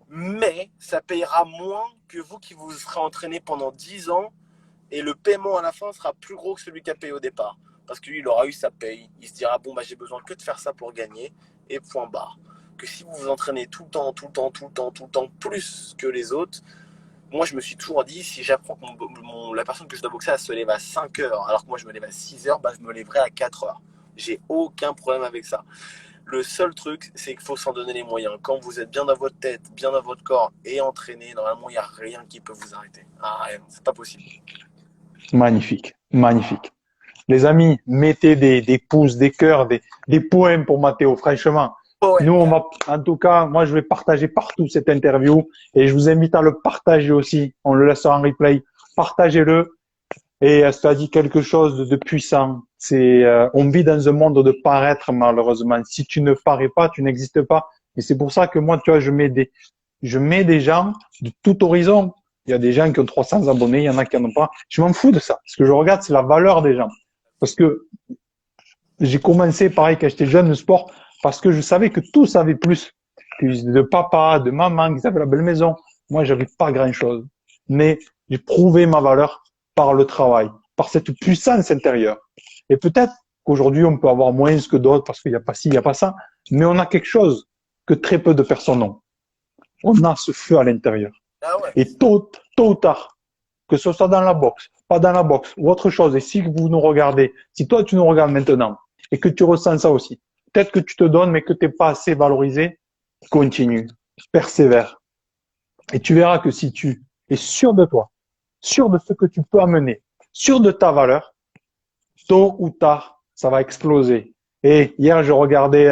mais ça payera moins que vous qui vous serez entraîné pendant 10 ans et le paiement à la fin sera plus gros que celui qui a payé au départ. Parce que lui, il aura eu sa paye, il se dira bon, bah, j'ai besoin que de faire ça pour gagner, et point barre. Que si vous vous entraînez tout le temps, plus que les autres, moi, je me suis toujours dit, si j'apprends que la personne que je dois boxer, elle se lève à 5 heures, alors que moi, je me lève à 6 heures, bah, je me lèverai à 4 heures. J'ai aucun problème avec ça. Le seul truc, c'est qu'il faut s'en donner les moyens. Quand vous êtes bien dans votre tête, bien dans votre corps et entraîné, normalement, il n'y a rien qui peut vous arrêter. Ah, rien, c'est pas possible. Magnifique. Magnifique. Les amis, mettez des pouces, des cœurs, des poèmes pour Mathéo, franchement. Ouais, Nous, en tout cas, moi, je vais partager partout cette interview et je vous invite à le partager aussi. On le laisse en replay. Partagez-le. Et ça a dit quelque chose de puissant. On vit dans un monde de paraître, malheureusement. Si tu ne parais pas, tu n'existes pas. Et c'est pour ça que moi, tu vois, je mets des gens de tout horizon. Il y a des gens qui ont 300 abonnés, il y en a qui n'en ont pas. Je m'en fous de ça. Ce que je regarde, c'est la valeur des gens. Parce que j'ai commencé, pareil, quand j'étais jeune, le sport, parce que je savais que tous avaient plus. De papa, de maman, qu'ils avaient la belle maison. Moi, j'avais pas grand-chose. Mais j'ai prouvé ma valeur par le travail, par cette puissance intérieure. Et peut-être qu'aujourd'hui, on peut avoir moins que d'autres parce qu'il n'y a pas ci, il n'y a pas ça. Mais on a quelque chose que très peu de personnes ont. On a ce feu à l'intérieur. ah ouais. Et tôt ou tard, que ce soit dans la boxe, pas dans la boxe ou autre chose, et si vous nous regardez, si toi tu nous regardes maintenant et que tu ressens ça aussi, peut-être que tu te donnes mais que tu n'es pas assez valorisé, continue, persévère. Et tu verras que si tu es sûr de toi, sûr de ce que tu peux amener, sûr de ta valeur, tôt ou tard, ça va exploser. Et hier, je regardais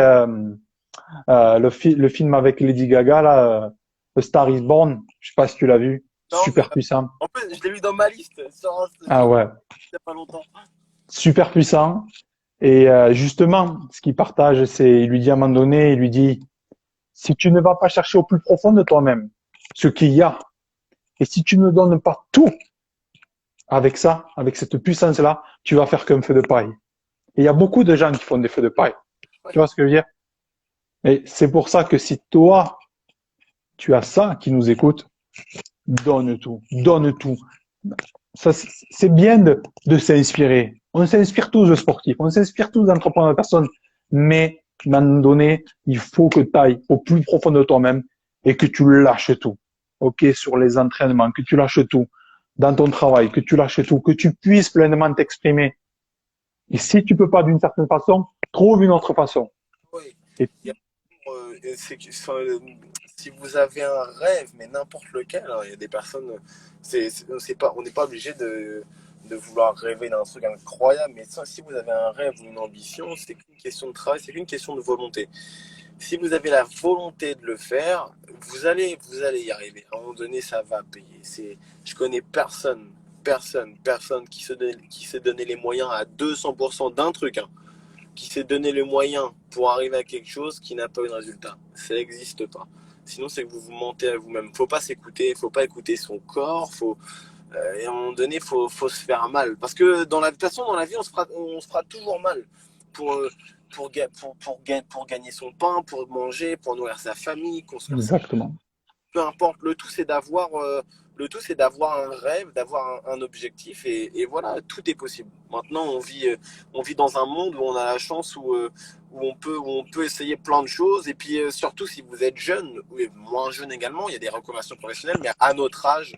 Le film avec Lady Gaga, là, A Star is Born, je sais pas si tu l'as vu, Non, mais super puissant. en fait, je l'ai vu dans ma liste sur un Ah film ouais, il y a pas longtemps. super puissant. Et justement, ce qu'il partage, c'est, il lui dit à un moment donné, il lui dit, si tu ne vas pas chercher au plus profond de toi-même ce qu'il y a, et si tu ne donnes pas tout avec ça, avec cette puissance-là, tu vas faire qu'un feu de paille. Et il y a beaucoup de gens qui font des feux de paille. Ouais. Tu vois ce que je veux dire? Et c'est pour ça que si toi, tu as ça qui nous écoute, donne tout, donne tout. Ça, c'est bien de s'inspirer. On s'inspire tous de sportifs, on s'inspire tous d'entrepreneurs de personnes, mais à un moment donné, il faut que tu ailles au plus profond de toi-même et que tu lâches tout. OK, sur les entraînements, que tu lâches tout dans ton travail, que tu lâches tout, que tu puisses pleinement t'exprimer. Et si tu peux pas d'une certaine façon, trouve une autre façon. Oui. Et Il y a, si vous avez un rêve, mais n'importe lequel, hein, il y a des personnes, c'est pas, on n'est pas obligé de vouloir rêver d'un truc incroyable, mais si vous avez un rêve ou une ambition, c'est qu'une question de travail, c'est qu'une question de volonté. Si vous avez la volonté de le faire, vous allez y arriver. À un moment donné, ça va payer. Je connais personne qui s'est donné les moyens à 200% d'un truc, hein, qui s'est donné les moyens pour arriver à quelque chose qui n'a pas eu de résultat. Ça n'existe pas. Sinon, c'est que vous vous mentez à vous-même. Faut pas s'écouter, faut pas écouter son corps, et à un moment donné, faut se faire mal. Parce que de toute façon, dans la vie, on se fera toujours mal pour, pour gagner son pain, pour manger, pour nourrir sa famille, construire sa... exactement. Peu importe, le tout, c'est d'avoir un rêve, d'avoir un objectif, et voilà, tout est possible. Maintenant, on vit dans un monde où on a la chance, où on peut essayer plein de choses, et puis surtout si vous êtes jeune, ou moins jeune également, il y a des reconversions professionnelles, mais à notre âge,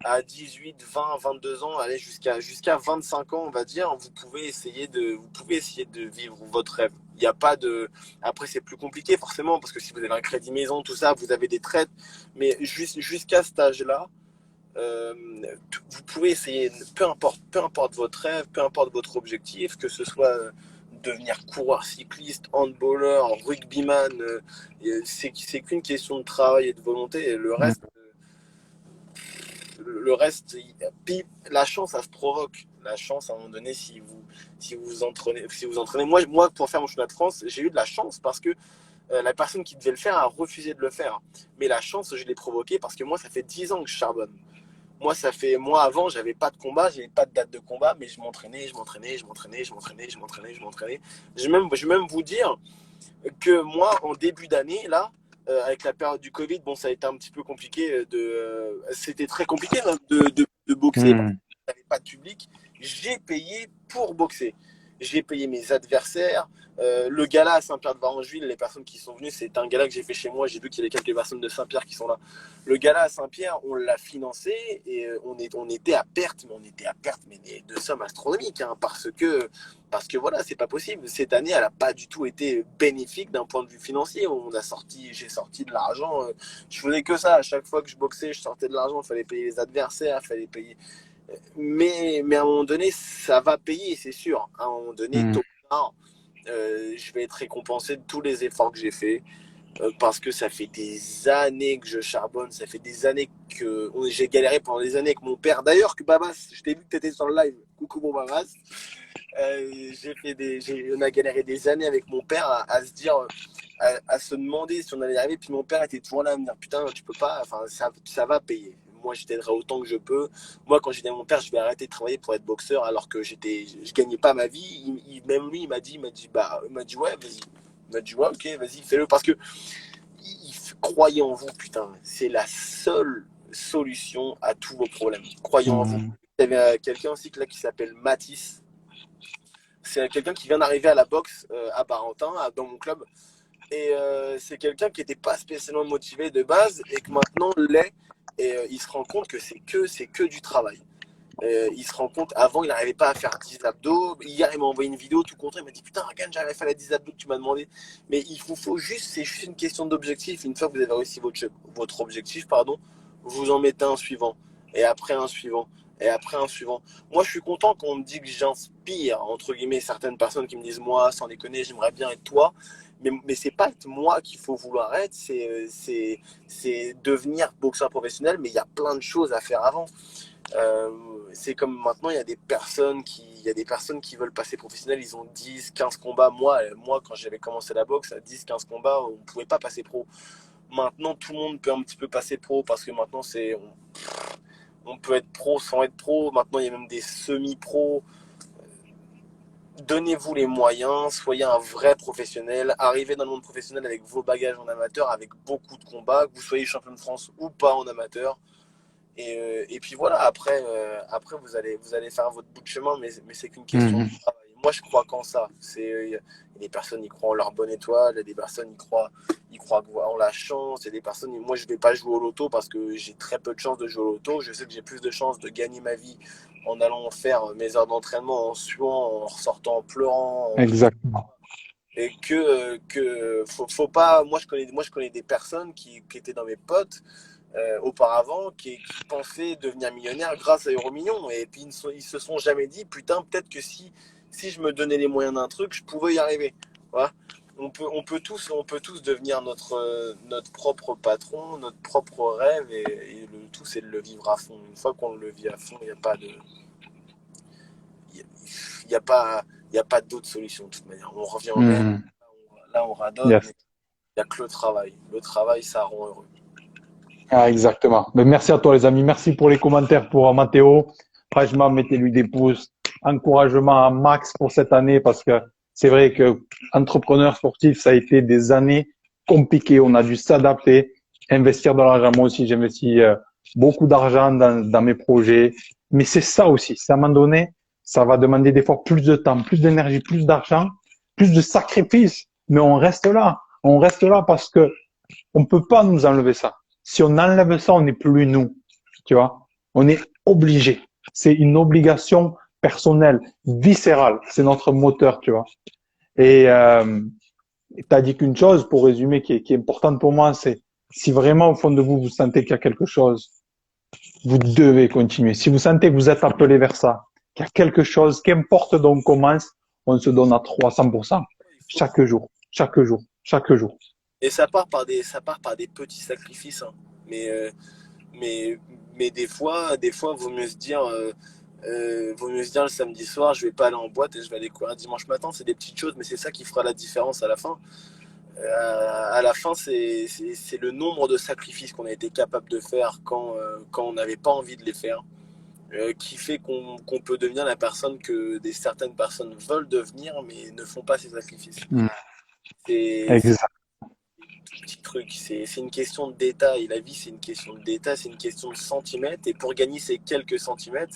à 18, 20, 22 ans, allez jusqu'à 25 ans, on va dire, vous pouvez essayer de vivre votre rêve. Il n'y a pas de. Après, c'est plus compliqué forcément parce que si vous avez un crédit maison, tout ça, vous avez des traites. Mais jusqu'à cet âge-là, euh, vous pouvez essayer, peu importe votre rêve, peu importe votre objectif, que ce soit devenir coureur cycliste, handballeur, rugbyman, c'est qu'une question de travail et de volonté. Et le Mm. reste, puis la chance, ça se provoque. La chance, à un moment donné, si vous entraînez. Moi, pour faire mon chemin de France, j'ai eu de la chance parce que la personne qui devait le faire a refusé de le faire. Mais la chance, je l'ai provoquée parce que moi, ça fait 10 ans que je charbonne. Moi avant, j'avais pas de combat, j'avais pas de date de combat, mais je m'entraînais, je m'entraînais, je m'entraînais, je m'entraînais, je m'entraînais, je m'entraînais. Je vais même vous dire que moi, en début d'année, là, avec la période du Covid, bon, ça a été un petit peu compliqué c'était très compliqué même, de boxer parce Mm. qu'il n'y avait pas de public. J'ai payé pour boxer. J'ai payé mes adversaires. Le gala à Saint-Pierre-de-Varengeville, les personnes qui sont venues, c'est un gala que j'ai fait chez moi. J'ai vu qu'il y avait quelques personnes de Saint-Pierre qui sont là. Le gala à Saint-Pierre, on l'a financé et on était à perte, mais on était à perte, mais de sommes astronomiques, hein, parce que voilà, c'est pas possible. Cette année, elle n'a pas du tout été bénéfique d'un point de vue financier. J'ai sorti de l'argent. Je faisais que ça. À chaque fois que je boxais, je sortais de l'argent. Il fallait payer les adversaires, il fallait payer. Mais à un moment donné, ça va payer, c'est sûr. À un moment donné, tôt Mm. ou tard, je vais être récompensé de tous les efforts que j'ai faits. Parce que ça fait des années que je charbonne, ça fait des années que j'ai galéré pendant des années avec mon père. D'ailleurs, que Babas, je t'ai vu que tu étais sur le live. Coucou mon Babas. On a galéré des années avec mon père à se dire, à se demander si on allait y arriver. Puis mon père était toujours là à me dire putain, tu peux pas, enfin, ça va payer. Moi, je t'aiderai autant que je peux. Moi, quand j'ai dit à mon père, je vais arrêter de travailler pour être boxeur alors que je gagnais pas ma vie. Même lui, il m'a dit ouais, vas-y. Il m'a dit ouais, ok, vas-y, fais-le parce que croyez en vous, putain. C'est la seule solution à tous vos problèmes. Croyez en vous. Mm. Il y avait quelqu'un aussi là qui s'appelle Mathis. C'est quelqu'un qui vient d'arriver à la boxe à Barentin, dans mon club. Et c'est quelqu'un qui n'était pas spécialement motivé de base et que maintenant l'est. Et il se rend compte que c'est que du travail. Il se rend compte, avant il n'arrivait pas à faire 10 abdos. Hier il m'a envoyé une vidéo tout content. Il m'a dit putain, regarde, j'arrive à faire les 10 abdos que tu m'as demandé. Mais il vous faut juste, c'est juste une question d'objectif. Une fois que vous avez réussi votre objectif, pardon, vous en mettez un suivant. Et après un suivant. Et après un suivant. Moi je suis content qu'on me dise que j'inspire, entre guillemets, certaines personnes qui me disent moi, sans déconner, j'aimerais bien être toi. mais c'est pas être moi qu'il faut vouloir être, c'est devenir boxeur professionnel, mais il y a plein de choses à faire avant. Euh, c'est comme maintenant, il y a des personnes qui veulent passer professionnel, ils ont 10, 15 combats. Moi, quand j'avais commencé la boxe, à 10, 15 combats, on ne pouvait pas passer pro. Maintenant, tout le monde peut un petit peu passer pro parce que maintenant, on peut être pro sans être pro. Maintenant, il y a même des semi-pros. Donnez-vous les moyens, soyez un vrai professionnel, arrivez dans le monde professionnel avec vos bagages en amateur, avec beaucoup de combats, que vous soyez champion de France ou pas en amateur. Et puis voilà, après vous allez faire votre bout de chemin, mais c'est qu'une question de Mhm. travail. Moi, je crois qu'en ça. Il y a des personnes, ils croient en leur bonne étoile, il y a des personnes, ils croient en la chance, il y a des personnes, moi, je ne vais pas jouer au loto parce que j'ai très peu de chance de jouer au loto. Je sais que j'ai plus de chances de gagner ma vie en allant faire mes heures d'entraînement, en suant, en ressortant en pleurant, Exactement. et faut pas. Moi, je connais des personnes qui étaient dans mes potes auparavant qui pensaient devenir millionnaire grâce à Euromillions. Et puis ils se sont jamais dit, putain, peut-être que si je me donnais les moyens d'un truc, je pouvais y arriver. Voilà. On peut tous devenir notre propre patron, notre propre rêve, et le tout, c'est de le vivre à fond. Une fois qu'on le vit à fond, il n'y a pas de, il y a pas, il y a pas d'autre solution de toute manière. On revient au même. Mhm. Là, on radote, mais Yes. il n'y a que le travail. Le travail, ça rend heureux. Ah, exactement. Mais merci à toi, les amis. Merci pour les commentaires pour Matteo. Franchement, mettez-lui des pouces. Encouragement à max pour cette année parce que c'est vrai que entrepreneur sportif, ça a été des années compliquées. On a dû s'adapter, investir de l'argent. Moi aussi, j'investis beaucoup d'argent dans mes projets. Mais c'est ça aussi. C'est à un moment donné, ça va demander des fois plus de temps, plus d'énergie, plus d'argent, plus de sacrifices. Mais on reste là. On reste là parce que on peut pas nous enlever ça. Si on enlève ça, on n'est plus nous, tu vois. On est obligé. C'est une obligation personnelle, viscérale. C'est notre moteur, tu vois. Et tu as dit qu'une chose, pour résumer, qui est importante pour moi, c'est si vraiment au fond de vous, vous sentez qu'il y a quelque chose, vous devez continuer. Si vous sentez que vous êtes appelé vers ça, qu'il y a quelque chose, qu'importe d'où on commence, on se donne à 300% Il faut, chaque jour, chaque jour, chaque jour. et ça part par des petits sacrifices, hein. Mais, euh, mais, mais des fois, vaut mieux se dire le samedi soir, je vais pas aller en boîte et je vais aller courir dimanche matin. C'est des petites choses, mais c'est ça qui fera la différence à la fin. À la fin, c'est le nombre de sacrifices qu'on a été capable de faire quand on n'avait pas envie de les faire, qui fait qu'on peut devenir la personne que certaines personnes veulent devenir, mais ne font pas ces sacrifices. Mm. C'est Exact. tout petit truc. C'est une question de détail. La vie, c'est une question de détail, c'est une question de centimètres. Et pour gagner ces quelques centimètres,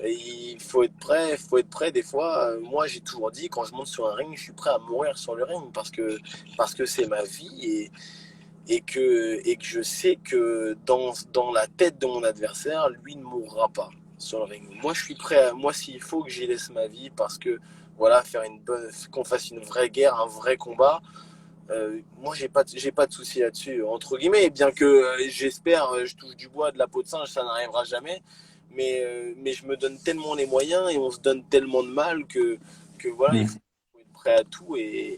il faut être prêt. Il faut être prêt. Des fois, moi, j'ai toujours dit, quand je monte sur un ring, je suis prêt à mourir sur le ring parce que c'est ma vie et que je sais que dans la tête de mon adversaire, lui ne mourra pas sur le ring. Moi, je suis prêt. Moi, s'il faut que j'y laisse ma vie parce que voilà, qu'on fasse une vraie guerre, un vrai combat. Moi, j'ai pas de souci là-dessus, entre guillemets, bien que j'espère, je touche du bois, de la peau de singe, ça n'arrivera jamais. Mais je me donne tellement les moyens et on se donne tellement de mal que voilà, il Mm. faut être prêt à tout et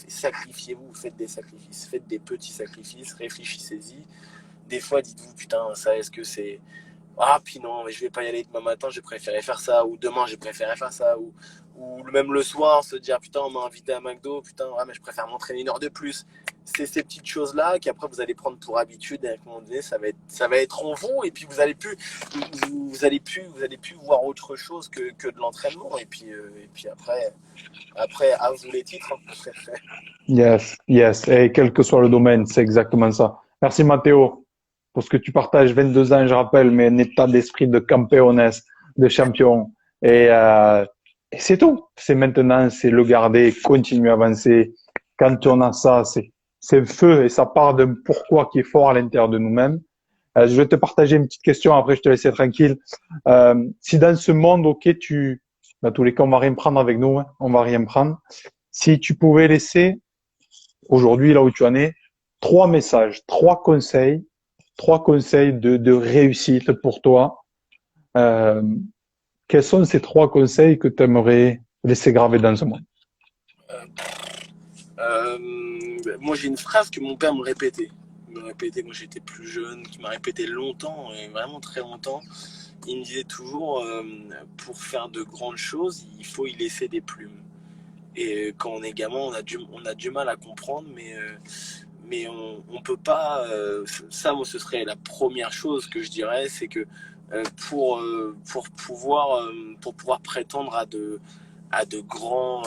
sacrifiez-vous, faites des sacrifices, faites des petits sacrifices, réfléchissez-y. Des fois, dites-vous, putain, ça, est-ce que c'est, ah, puis non, mais je vais pas y aller demain matin, j'ai préféré faire ça, ou demain, j'ai préféré faire ça, ou même le soir, se dire, putain, on m'a invité à McDo, putain, ouais, mais je préfère m'entraîner une heure de plus. C'est ces petites choses-là qu'après, vous allez prendre pour habitude, et à un moment donné, ça va être en vous, et puis vous allez plus voir autre chose que de l'entraînement, et puis après, à vous les titres, hein. Yes, yes. Et quel que soit le domaine, c'est exactement ça. Merci Matteo pour ce que tu partages. 22 ans, je rappelle, mais un état d'esprit de campeones, de champion. Et, euh, et c'est tout. C'est maintenant, c'est le garder, continuer à avancer. Quand on a ça, c'est le feu et ça part d'un pourquoi qui est fort à l'intérieur de nous-mêmes. Je vais te partager une petite question, après je te laisserai tranquille. Si dans ce monde, ok, dans tous les cas, on va rien prendre avec nous, hein, on va rien prendre. Si tu pouvais laisser aujourd'hui, là où tu en es, trois messages, trois conseils de réussite pour toi. Euh, Quels sont ces trois conseils que tu aimerais laisser graver dans ce monde? Moi, j'ai une phrase que mon père me répétait. Il me répétait quand j'étais plus jeune, qui m'a répété longtemps, et vraiment très longtemps. Il me disait toujours, pour faire de grandes choses, il faut y laisser des plumes. Et quand on est gamin, on a du mal à comprendre, mais on peut pas. Ça, moi, ce serait la première chose que je dirais, c'est que pour pouvoir prétendre à de grands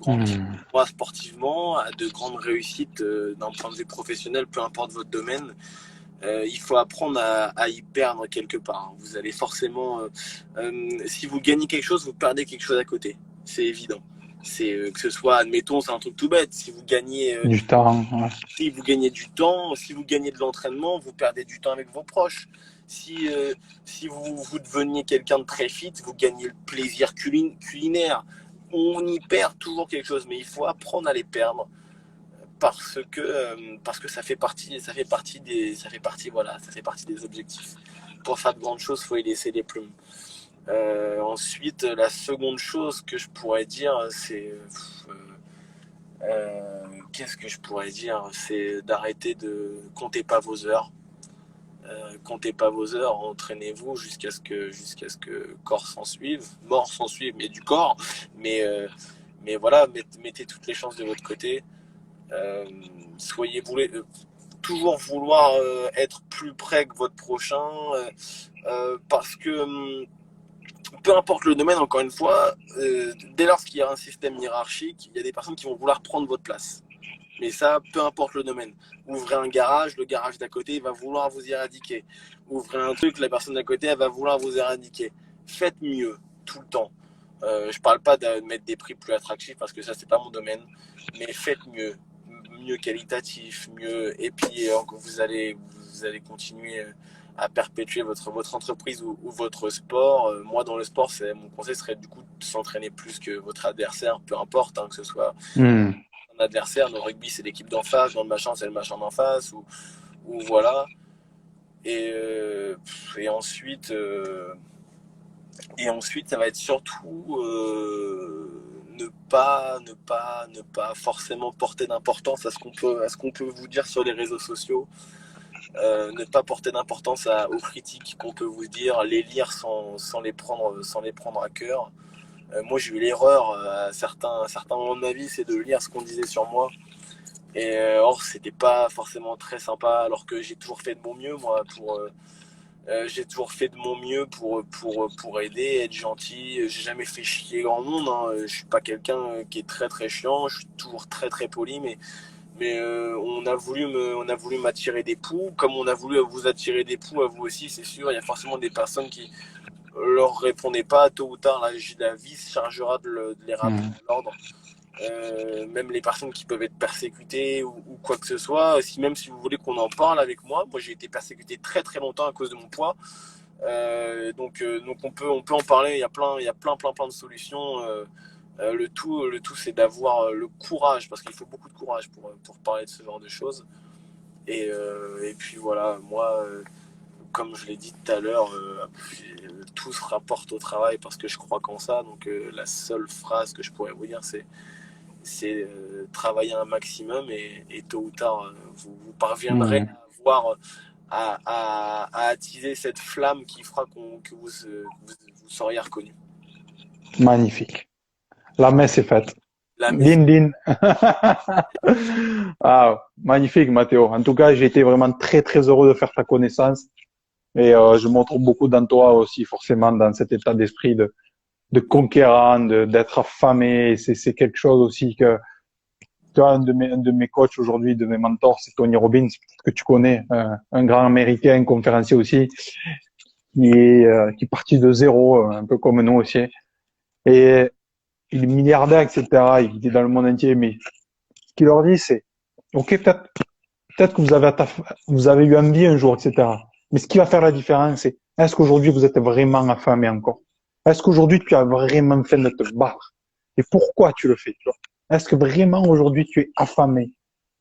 Hmm. titres sportivement, à de grandes réussites d'un point de vue professionnel, peu importe votre domaine, il faut apprendre à y perdre quelque part. Vous allez forcément, si vous gagnez quelque chose, vous perdez quelque chose à côté. C'est évident. C'est que ce soit, admettons, c'est un truc tout bête. Du temps, ouais. Si vous gagnez du temps, si vous gagnez de l'entraînement, vous perdez du temps avec vos proches. Si, si vous deveniez quelqu'un de très fit, vous gagnez le plaisir culinaire. On y perd toujours quelque chose, mais il faut apprendre à les perdre parce que ça fait partie des objectifs. Pour faire de grandes choses, il faut y laisser des plumes. Ensuite, la seconde chose que je pourrais dire, c'est qu'est-ce que je pourrais dire, c'est d'arrêter de compter pas vos heures. Comptez pas vos heures, entraînez-vous jusqu'à ce que corps s'en suive, mort s'en suive, mais du corps. Mais mais voilà, mettez toutes les chances de votre côté. Euh, voulez toujours vouloir être plus près que votre prochain, parce que peu importe le domaine, encore une fois, dès lors qu'il y a un système hiérarchique, il y a des personnes qui vont vouloir prendre votre place. Mais ça, peu importe le domaine. Ouvrez un garage, le garage d'à côté va vouloir vous éradiquer. Ouvrez un truc, la personne d'à côté elle va vouloir vous éradiquer. Faites mieux, tout le temps. Je parle pas de mettre des prix plus attractifs parce que ça, c'est pas mon domaine. Mais faites mieux. Mieux qualitatif, mieux. Et puis, vous allez continuer à perpétuer votre entreprise ou votre sport. Moi, dans le sport, mon conseil serait du coup de s'entraîner plus que votre adversaire, peu importe, hein, que ce soit Hmm. un adversaire. Dans le rugby, c'est l'équipe d'en face. Dans le machin, c'est le machin d'en face. Ou voilà. Et, et ensuite, ça va être surtout ne pas forcément porter d'importance à ce qu'on peut vous dire sur les réseaux sociaux. Ne pas porter d'importance aux critiques qu'on peut vous dire, les lire sans les prendre à cœur. Moi, j'ai eu l'erreur à certains moments de ma vie, c'est de lire ce qu'on disait sur moi. Et or, c'était pas forcément très sympa, alors que j'ai toujours fait de mon mieux, moi, j'ai toujours fait de mon mieux pour aider, être gentil. J'ai jamais fait chier grand monde, hein. Je suis pas quelqu'un qui est très très chiant, je suis toujours très très poli, mais on a voulu m'attirer des poux, comme on a voulu vous attirer des poux à vous aussi, c'est sûr. Il y a forcément des personnes qui leur répondaient pas, tôt ou tard, la vie se chargera de les rappeler Hmm. à l'ordre. Même les personnes qui peuvent être persécutées ou quoi que ce soit, même si vous voulez qu'on en parle avec moi, moi j'ai été persécuté très très longtemps à cause de mon poids. Donc on peut en parler, il y a plein de solutions. Le tout c'est d'avoir le courage, parce qu'il faut beaucoup de courage pour parler de ce genre de choses. Et puis voilà, moi, comme je l'ai dit tout à l'heure, tout se rapporte au travail parce que je crois qu'en ça. Donc la seule phrase que je pourrais vous dire, c'est travailler un maximum et tôt ou tard, vous parviendrez Hmm. à avoir, à attiser cette flamme qui fera que vous seriez reconnu. Magnifique. La messe est faite. La messe. Din din. Ah, magnifique, Mathéo. En tout cas, j'ai été vraiment très, très heureux de faire ta connaissance. Et je me retrouve beaucoup dans toi aussi, forcément, dans cet état d'esprit de conquérant, d'être affamé. C'est quelque chose aussi que, tu vois, un de mes coachs aujourd'hui, de mes mentors, c'est Tony Robbins, que tu connais, un grand américain, conférencier aussi, qui est parti de zéro, un peu comme nous aussi. Et il est milliardaire, etc. Il est dans le monde entier, mais ce qu'il leur dit, c'est, OK, peut-être que vous avez eu envie un jour, etc. Mais ce qui va faire la différence, c'est, est-ce qu'aujourd'hui vous êtes vraiment affamé encore? Est-ce qu'aujourd'hui tu as vraiment faim de te battre? Et pourquoi tu le fais, tu vois? Est-ce que vraiment aujourd'hui tu es affamé?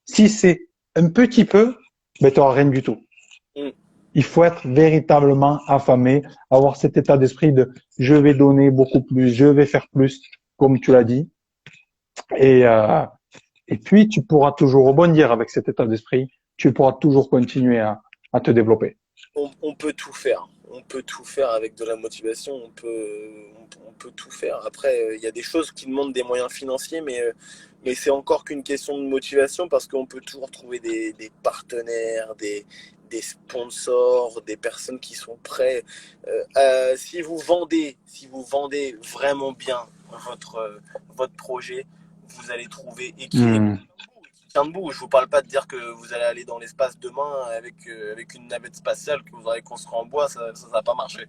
Si c'est un petit peu, ben tu n'auras rien du tout. Mm. Il faut être véritablement affamé, avoir cet état d'esprit de je vais donner beaucoup plus, je vais faire plus, comme tu l'as dit. Et, euh, et puis, tu pourras toujours rebondir avec cet état d'esprit. Tu pourras toujours continuer à te développer. On peut tout faire. On peut tout faire avec de la motivation. On peut tout faire. Après, il y a des choses qui demandent des moyens financiers, mais c'est encore qu'une question de motivation parce qu'on peut toujours trouver des partenaires, des sponsors, des personnes qui sont prêts. Si vous vendez vraiment bien votre projet, vous allez trouver et Hmm. qui tient debout. Je vous parle pas de dire que vous allez aller dans l'espace demain avec une navette spatiale que vous aurez construit en bois, ça va pas marcher.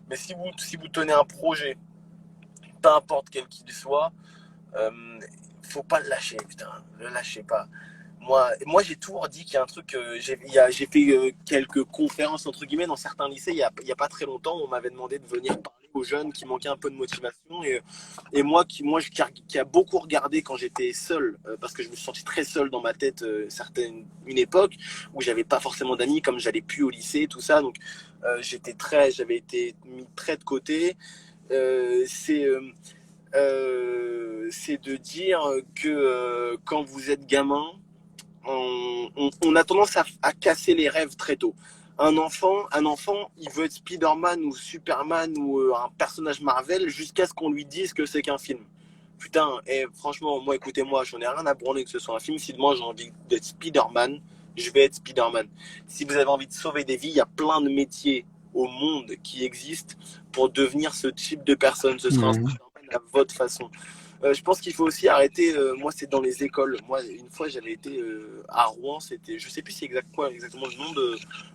Mais si vous tenez un projet, peu importe quel qu'il soit, euh, faut pas le lâcher, putain, le lâchez pas. Moi j'ai toujours dit qu'il y a un truc, j'ai fait quelques conférences entre guillemets dans certains lycées il y a pas très longtemps. On m'avait demandé de venir parler aux jeunes qui manquaient un peu de motivation et qui a beaucoup regardé quand j'étais seul, parce que je me suis senti très seul dans ma tête une époque où j'avais pas forcément d'amis comme j'allais plus au lycée tout ça, donc j'avais été mis très de côté. Euh, c'est euh, c'est de dire que quand vous êtes gamin, on a tendance à casser les rêves très tôt. Un enfant, il veut être Spider-Man ou Superman ou un personnage Marvel jusqu'à ce qu'on lui dise que c'est qu'un film. Putain, et franchement, moi, écoutez-moi, j'en ai rien à branler que ce soit un film. Si demain j'ai envie d'être Spider-Man, je vais être Spider-Man. Si vous avez envie de sauver des vies, il y a plein de métiers au monde qui existent pour devenir ce type de personne. Ce sera un Hmm. Spider-Man à votre façon. Je pense qu'il faut aussi arrêter. Moi, c'est dans les écoles. Moi, une fois, j'avais été à Rouen. C'était, je sais plus c'est exactement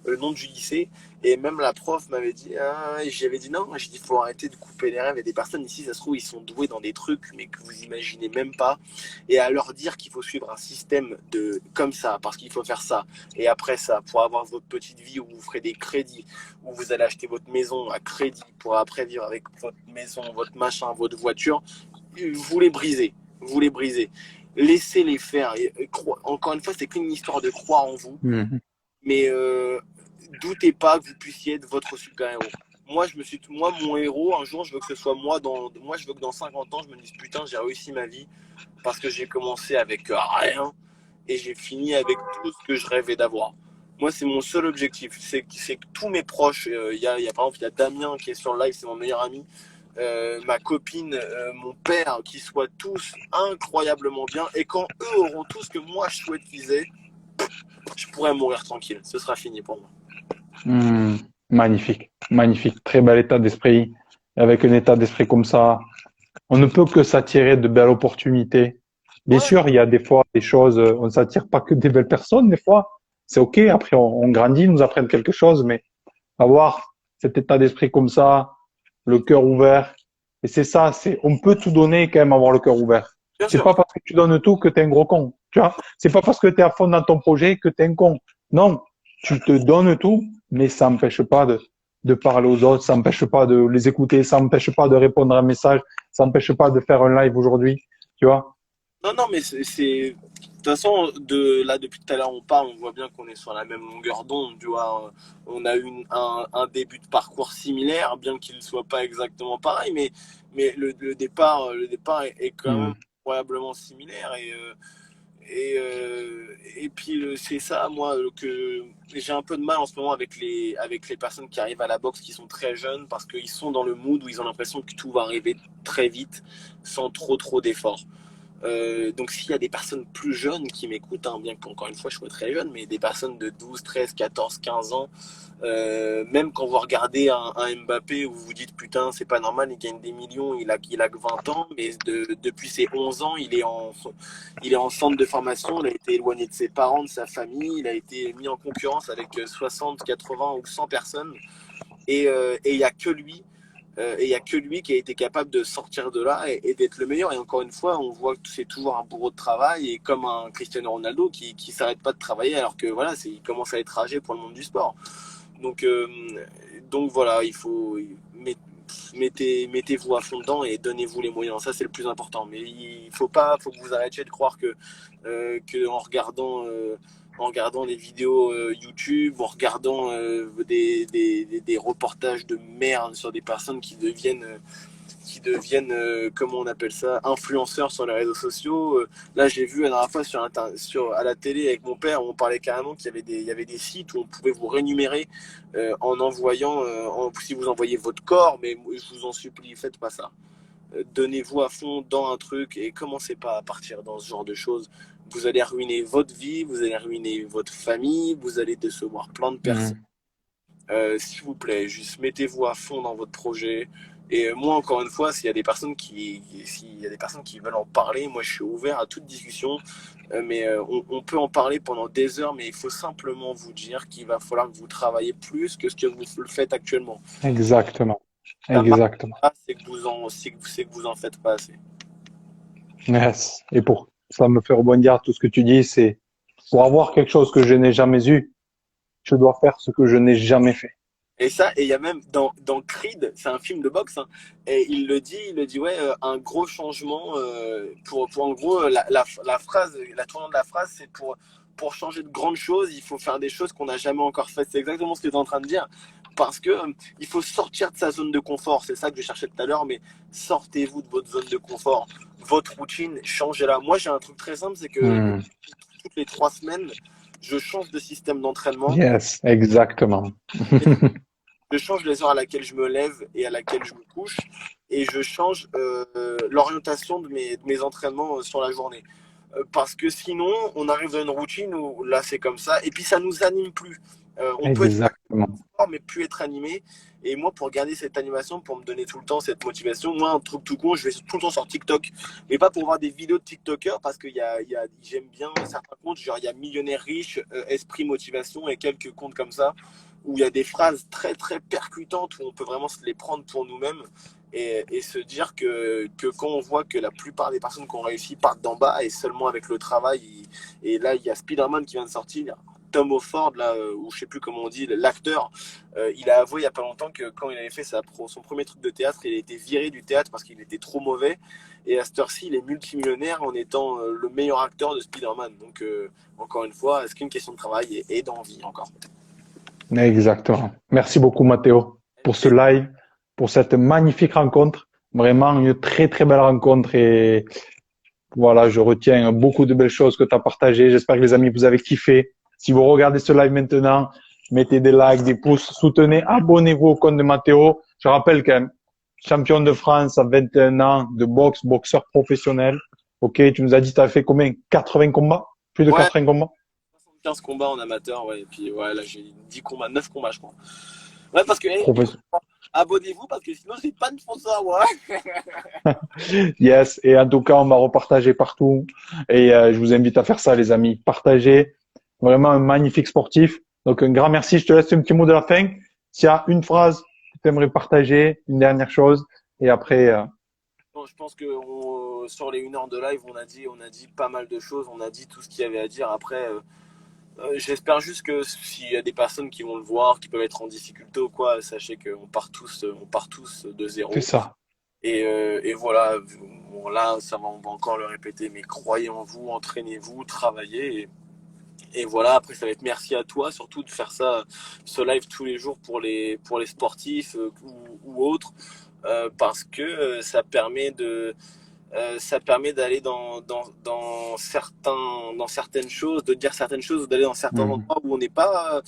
le nom du lycée. Et même la prof m'avait dit, ah, et j'avais dit non. J'ai dit, il faut arrêter de couper les rêves. Et des personnes ici, ça se trouve, ils sont doués dans des trucs, mais que vous imaginez même pas. Et à leur dire qu'il faut suivre un système de comme ça, parce qu'il faut faire ça. Et après ça, pour avoir votre petite vie où vous ferez des crédits, où vous allez acheter votre maison à crédit pour après vivre avec votre maison, votre machin, votre voiture, vous les brisez. Vous les brisez. Laissez-les faire. Encore une fois, c'est qu'une histoire de croire en vous. Hmm. Mais doutez pas que vous puissiez être votre super-héros. Moi, mon héros, un jour, je veux que ce soit moi, je veux que dans 50 ans, je me dise putain, j'ai réussi ma vie parce que j'ai commencé avec rien et j'ai fini avec tout ce que je rêvais d'avoir. Moi, c'est mon seul objectif. C'est que tous mes proches, par exemple, il y a Damien qui est sur le live, c'est mon meilleur ami, ma copine, mon père, qui soient tous incroyablement bien. Et quand eux auront tout ce que moi je souhaite qu'ils aient, je pourrais mourir tranquille. Ce sera fini pour moi. Hmm. Magnifique, magnifique. Très bel état d'esprit. Avec un état d'esprit comme ça, on ne peut que s'attirer de belles opportunités. Bien Ouais, sûr, il y a des fois des choses, on ne s'attire pas que des belles personnes, des fois. C'est OK. Après, on grandit, ils nous apprennent quelque chose, mais avoir cet état d'esprit comme ça, le cœur ouvert. Et c'est ça, on peut tout donner quand même avoir le cœur ouvert. bien C'est sûr. pas parce que tu donnes tout que t'es un gros con. Tu vois? C'est pas parce que t'es à fond dans ton projet que t'es un con. Non. Tu te donnes tout, mais ça n'empêche pas de parler aux autres, ça n'empêche pas de les écouter, ça n'empêche pas de répondre à un message, ça n'empêche pas de faire un live aujourd'hui. Tu vois? Non, non, mais de toute façon, là, depuis tout à l'heure, on parle, on voit bien qu'on est sur la même longueur d'onde, tu vois. On a eu un début de parcours similaire, bien qu'il ne soit pas exactement pareil, mais le départ est quand même Hmm. probablement similaire. Et puis, c'est ça, moi, que j'ai un peu de mal en ce moment avec les personnes qui arrivent à la boxe qui sont très jeunes, parce qu'ils sont dans le mood où ils ont l'impression que tout va arriver très vite, sans trop d'efforts. Donc s'il y a des personnes plus jeunes qui m'écoutent, hein, bien qu'encore une fois je sois très jeune, mais des personnes de 12, 13, 14, 15 ans, même quand vous regardez un Mbappé où vous vous dites putain c'est pas normal, il gagne des millions, il a que 20 ans, mais depuis ses 11 ans il est en centre de formation, il a été éloigné de ses parents, de sa famille, il a été mis en concurrence avec 60, 80 ou 100 personnes et il n'y a que lui et il n'y a que lui qui a été capable de sortir de là et d'être le meilleur. Et encore une fois, on voit que c'est toujours un bourreau de travail et comme un Cristiano Ronaldo qui s'arrête pas de travailler alors que voilà, il commence à être âgé pour le monde du sport. Donc, euh, donc voilà, mettez-vous à fond dedans et donnez-vous les moyens. Ça, c'est le plus important. Mais faut que vous arrêtiez de croire que en regardant des vidéos YouTube, en regardant des reportages de merde sur des personnes qui deviennent comment on appelle ça, influenceurs sur les réseaux sociaux. Là, j'ai vu la dernière fois à la télé avec mon père, on parlait carrément il y avait des sites où on pouvait vous rémunérer en envoyant, si vous envoyez votre corps, mais je vous en supplie, faites pas ça. Donnez-vous à fond dans un truc et commencez pas à partir dans ce genre de choses. Vous allez ruiner votre vie, vous allez ruiner votre famille, vous allez décevoir plein de personnes. S'il vous plaît, juste mettez-vous à fond dans votre projet. Et moi, encore une fois, s'il y a des personnes qui veulent en parler, moi, je suis ouvert à toute discussion. Mais on peut en parler pendant des heures, mais il faut simplement vous dire qu'il va falloir que vous travaillez plus que ce que vous le faites actuellement. Exactement. Ça marche Exactement. pas, c'est que vous en faites pas assez. Yes. Et pour ça me fait rebondir à tout ce que tu dis, c'est pour avoir quelque chose que je n'ai jamais eu, je dois faire ce que je n'ai jamais fait. Et il y a même dans Creed, c'est un film de boxe, hein, et il le dit, ouais, un gros changement, pour en gros, la phrase, la tournure de la phrase, c'est pour changer de grandes choses, il faut faire des choses qu'on n'a jamais encore faites. C'est exactement ce que tu es en train de dire, parce que il faut sortir de sa zone de confort. C'est ça que je cherchais tout à l'heure, mais sortez-vous de votre zone de confort. Votre routine, changez-la. Moi, j'ai un truc très simple, c'est que toutes les 3 semaines, je change de système d'entraînement. Yes, exactement. Je change les heures à laquelle je me lève et à laquelle je me couche, et je change l'orientation de mes entraînements sur la journée. Parce que sinon, on arrive dans une routine où là, c'est comme ça, et puis ça nous anime plus. On peut être fort, mais plus être animé. Et moi, pour garder cette animation, pour me donner tout le temps cette motivation, moi, un truc tout con, je vais tout le temps sur TikTok. Mais pas pour voir des vidéos de TikTokers, parce que j'aime bien certains comptes, genre il y a Millionnaire Riche, Esprit Motivation et quelques comptes comme ça, où il y a des phrases très très percutantes, où on peut vraiment se les prendre pour nous-mêmes et se dire que quand on voit que la plupart des personnes qui ont réussi partent d'en bas et seulement avec le travail, et là il y a Spider-Man qui vient de sortir, Tom Holland, là, ou je sais plus comment on dit, l'acteur, il a avoué il y a pas longtemps que quand il avait fait son premier truc de théâtre, il a été viré du théâtre parce qu'il était trop mauvais, et à cette heure-ci il est multimillionnaire en étant le meilleur acteur de Spider-Man. Donc encore une fois, c'est qu'une question de travail et d'envie encore. Exactement. Merci beaucoup, Mathéo, pour ce live, pour cette magnifique rencontre. Vraiment une très, très belle rencontre. Et voilà, je retiens beaucoup de belles choses que tu as partagées. J'espère que les amis, vous avez kiffé. Si vous regardez ce live maintenant, mettez des likes, des pouces, soutenez, abonnez-vous au compte de Mathéo. Je rappelle quand même, champion de France à 21 ans de boxe, boxeur professionnel. Ok, tu nous as dit, tu as fait combien? 80 combats? Plus de 80 combats? 15 combats en amateur, ouais, et puis ouais, là j'ai 10 combats, 9 combats, je crois. Ouais, parce que abonnez-vous, parce que sinon j'ai pas de sponsor, ouais. Yes, et en tout cas, on va repartager partout. Et je vous invite à faire ça, les amis. Partagez. Vraiment un magnifique sportif. Donc, un grand merci. Je te laisse un petit mot de la fin. S'il y a une phrase que tu aimerais partager, une dernière chose, et après. Bon, je pense que sur les 1 heure de live, on a dit pas mal de choses. On a dit tout ce qu'il y avait à dire. Après, j'espère juste que s'il y a des personnes qui vont le voir, qui peuvent être en difficulté ou quoi, sachez qu'on part tous de zéro. C'est ça. Et voilà, bon, là, on va encore le répéter, mais croyez en vous, entraînez-vous, travaillez. Et voilà, après, ça va être merci à toi, surtout de faire ça, ce live tous les jours pour les sportifs ou autres, parce que ça permet d'aller dans certaines choses, de dire certaines choses, d'aller dans certains endroits où on n'est pas,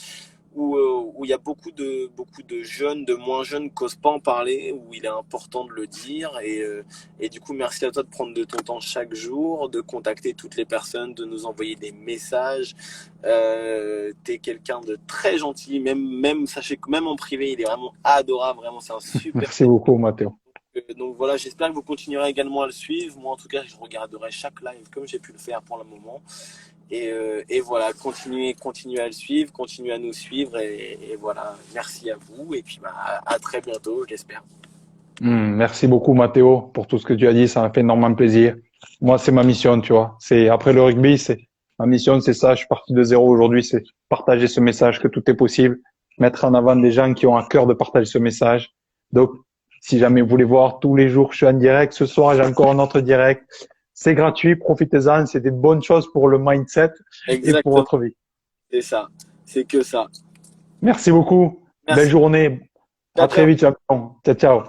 où il y a beaucoup de jeunes, de moins jeunes qui n'osent pas en parler, où il est important de le dire. Et du coup, merci à toi de prendre de ton temps chaque jour, de contacter toutes les personnes, de nous envoyer des messages. T'es quelqu'un de très gentil, même sachez que même en privé, il est vraiment adorable, vraiment, c'est un super. Merci beaucoup, Mathéo. Donc voilà, j'espère que vous continuerez également à le suivre. Moi, en tout cas, je regarderai chaque live comme j'ai pu le faire pour le moment. Et voilà, continuez à le suivre, continuez à nous suivre. Et voilà, merci à vous. Et puis, à très bientôt, j'espère. Merci beaucoup, Mathéo, pour tout ce que tu as dit. Ça m'a fait énormément plaisir. Moi, c'est ma mission, tu vois. Après le rugby, ma mission, c'est ça. Je suis parti de zéro aujourd'hui. C'est partager ce message que tout est possible. Mettre en avant des gens qui ont à cœur de partager ce message. Donc, si jamais vous voulez voir, tous les jours, je suis en direct. Ce soir, j'ai encore un autre direct. C'est gratuit, profitez-en. C'est des bonnes choses pour le mindset et pour votre vie. C'est ça. C'est que ça. Merci beaucoup. Merci. Belle journée. À très vite. Ciao, ciao.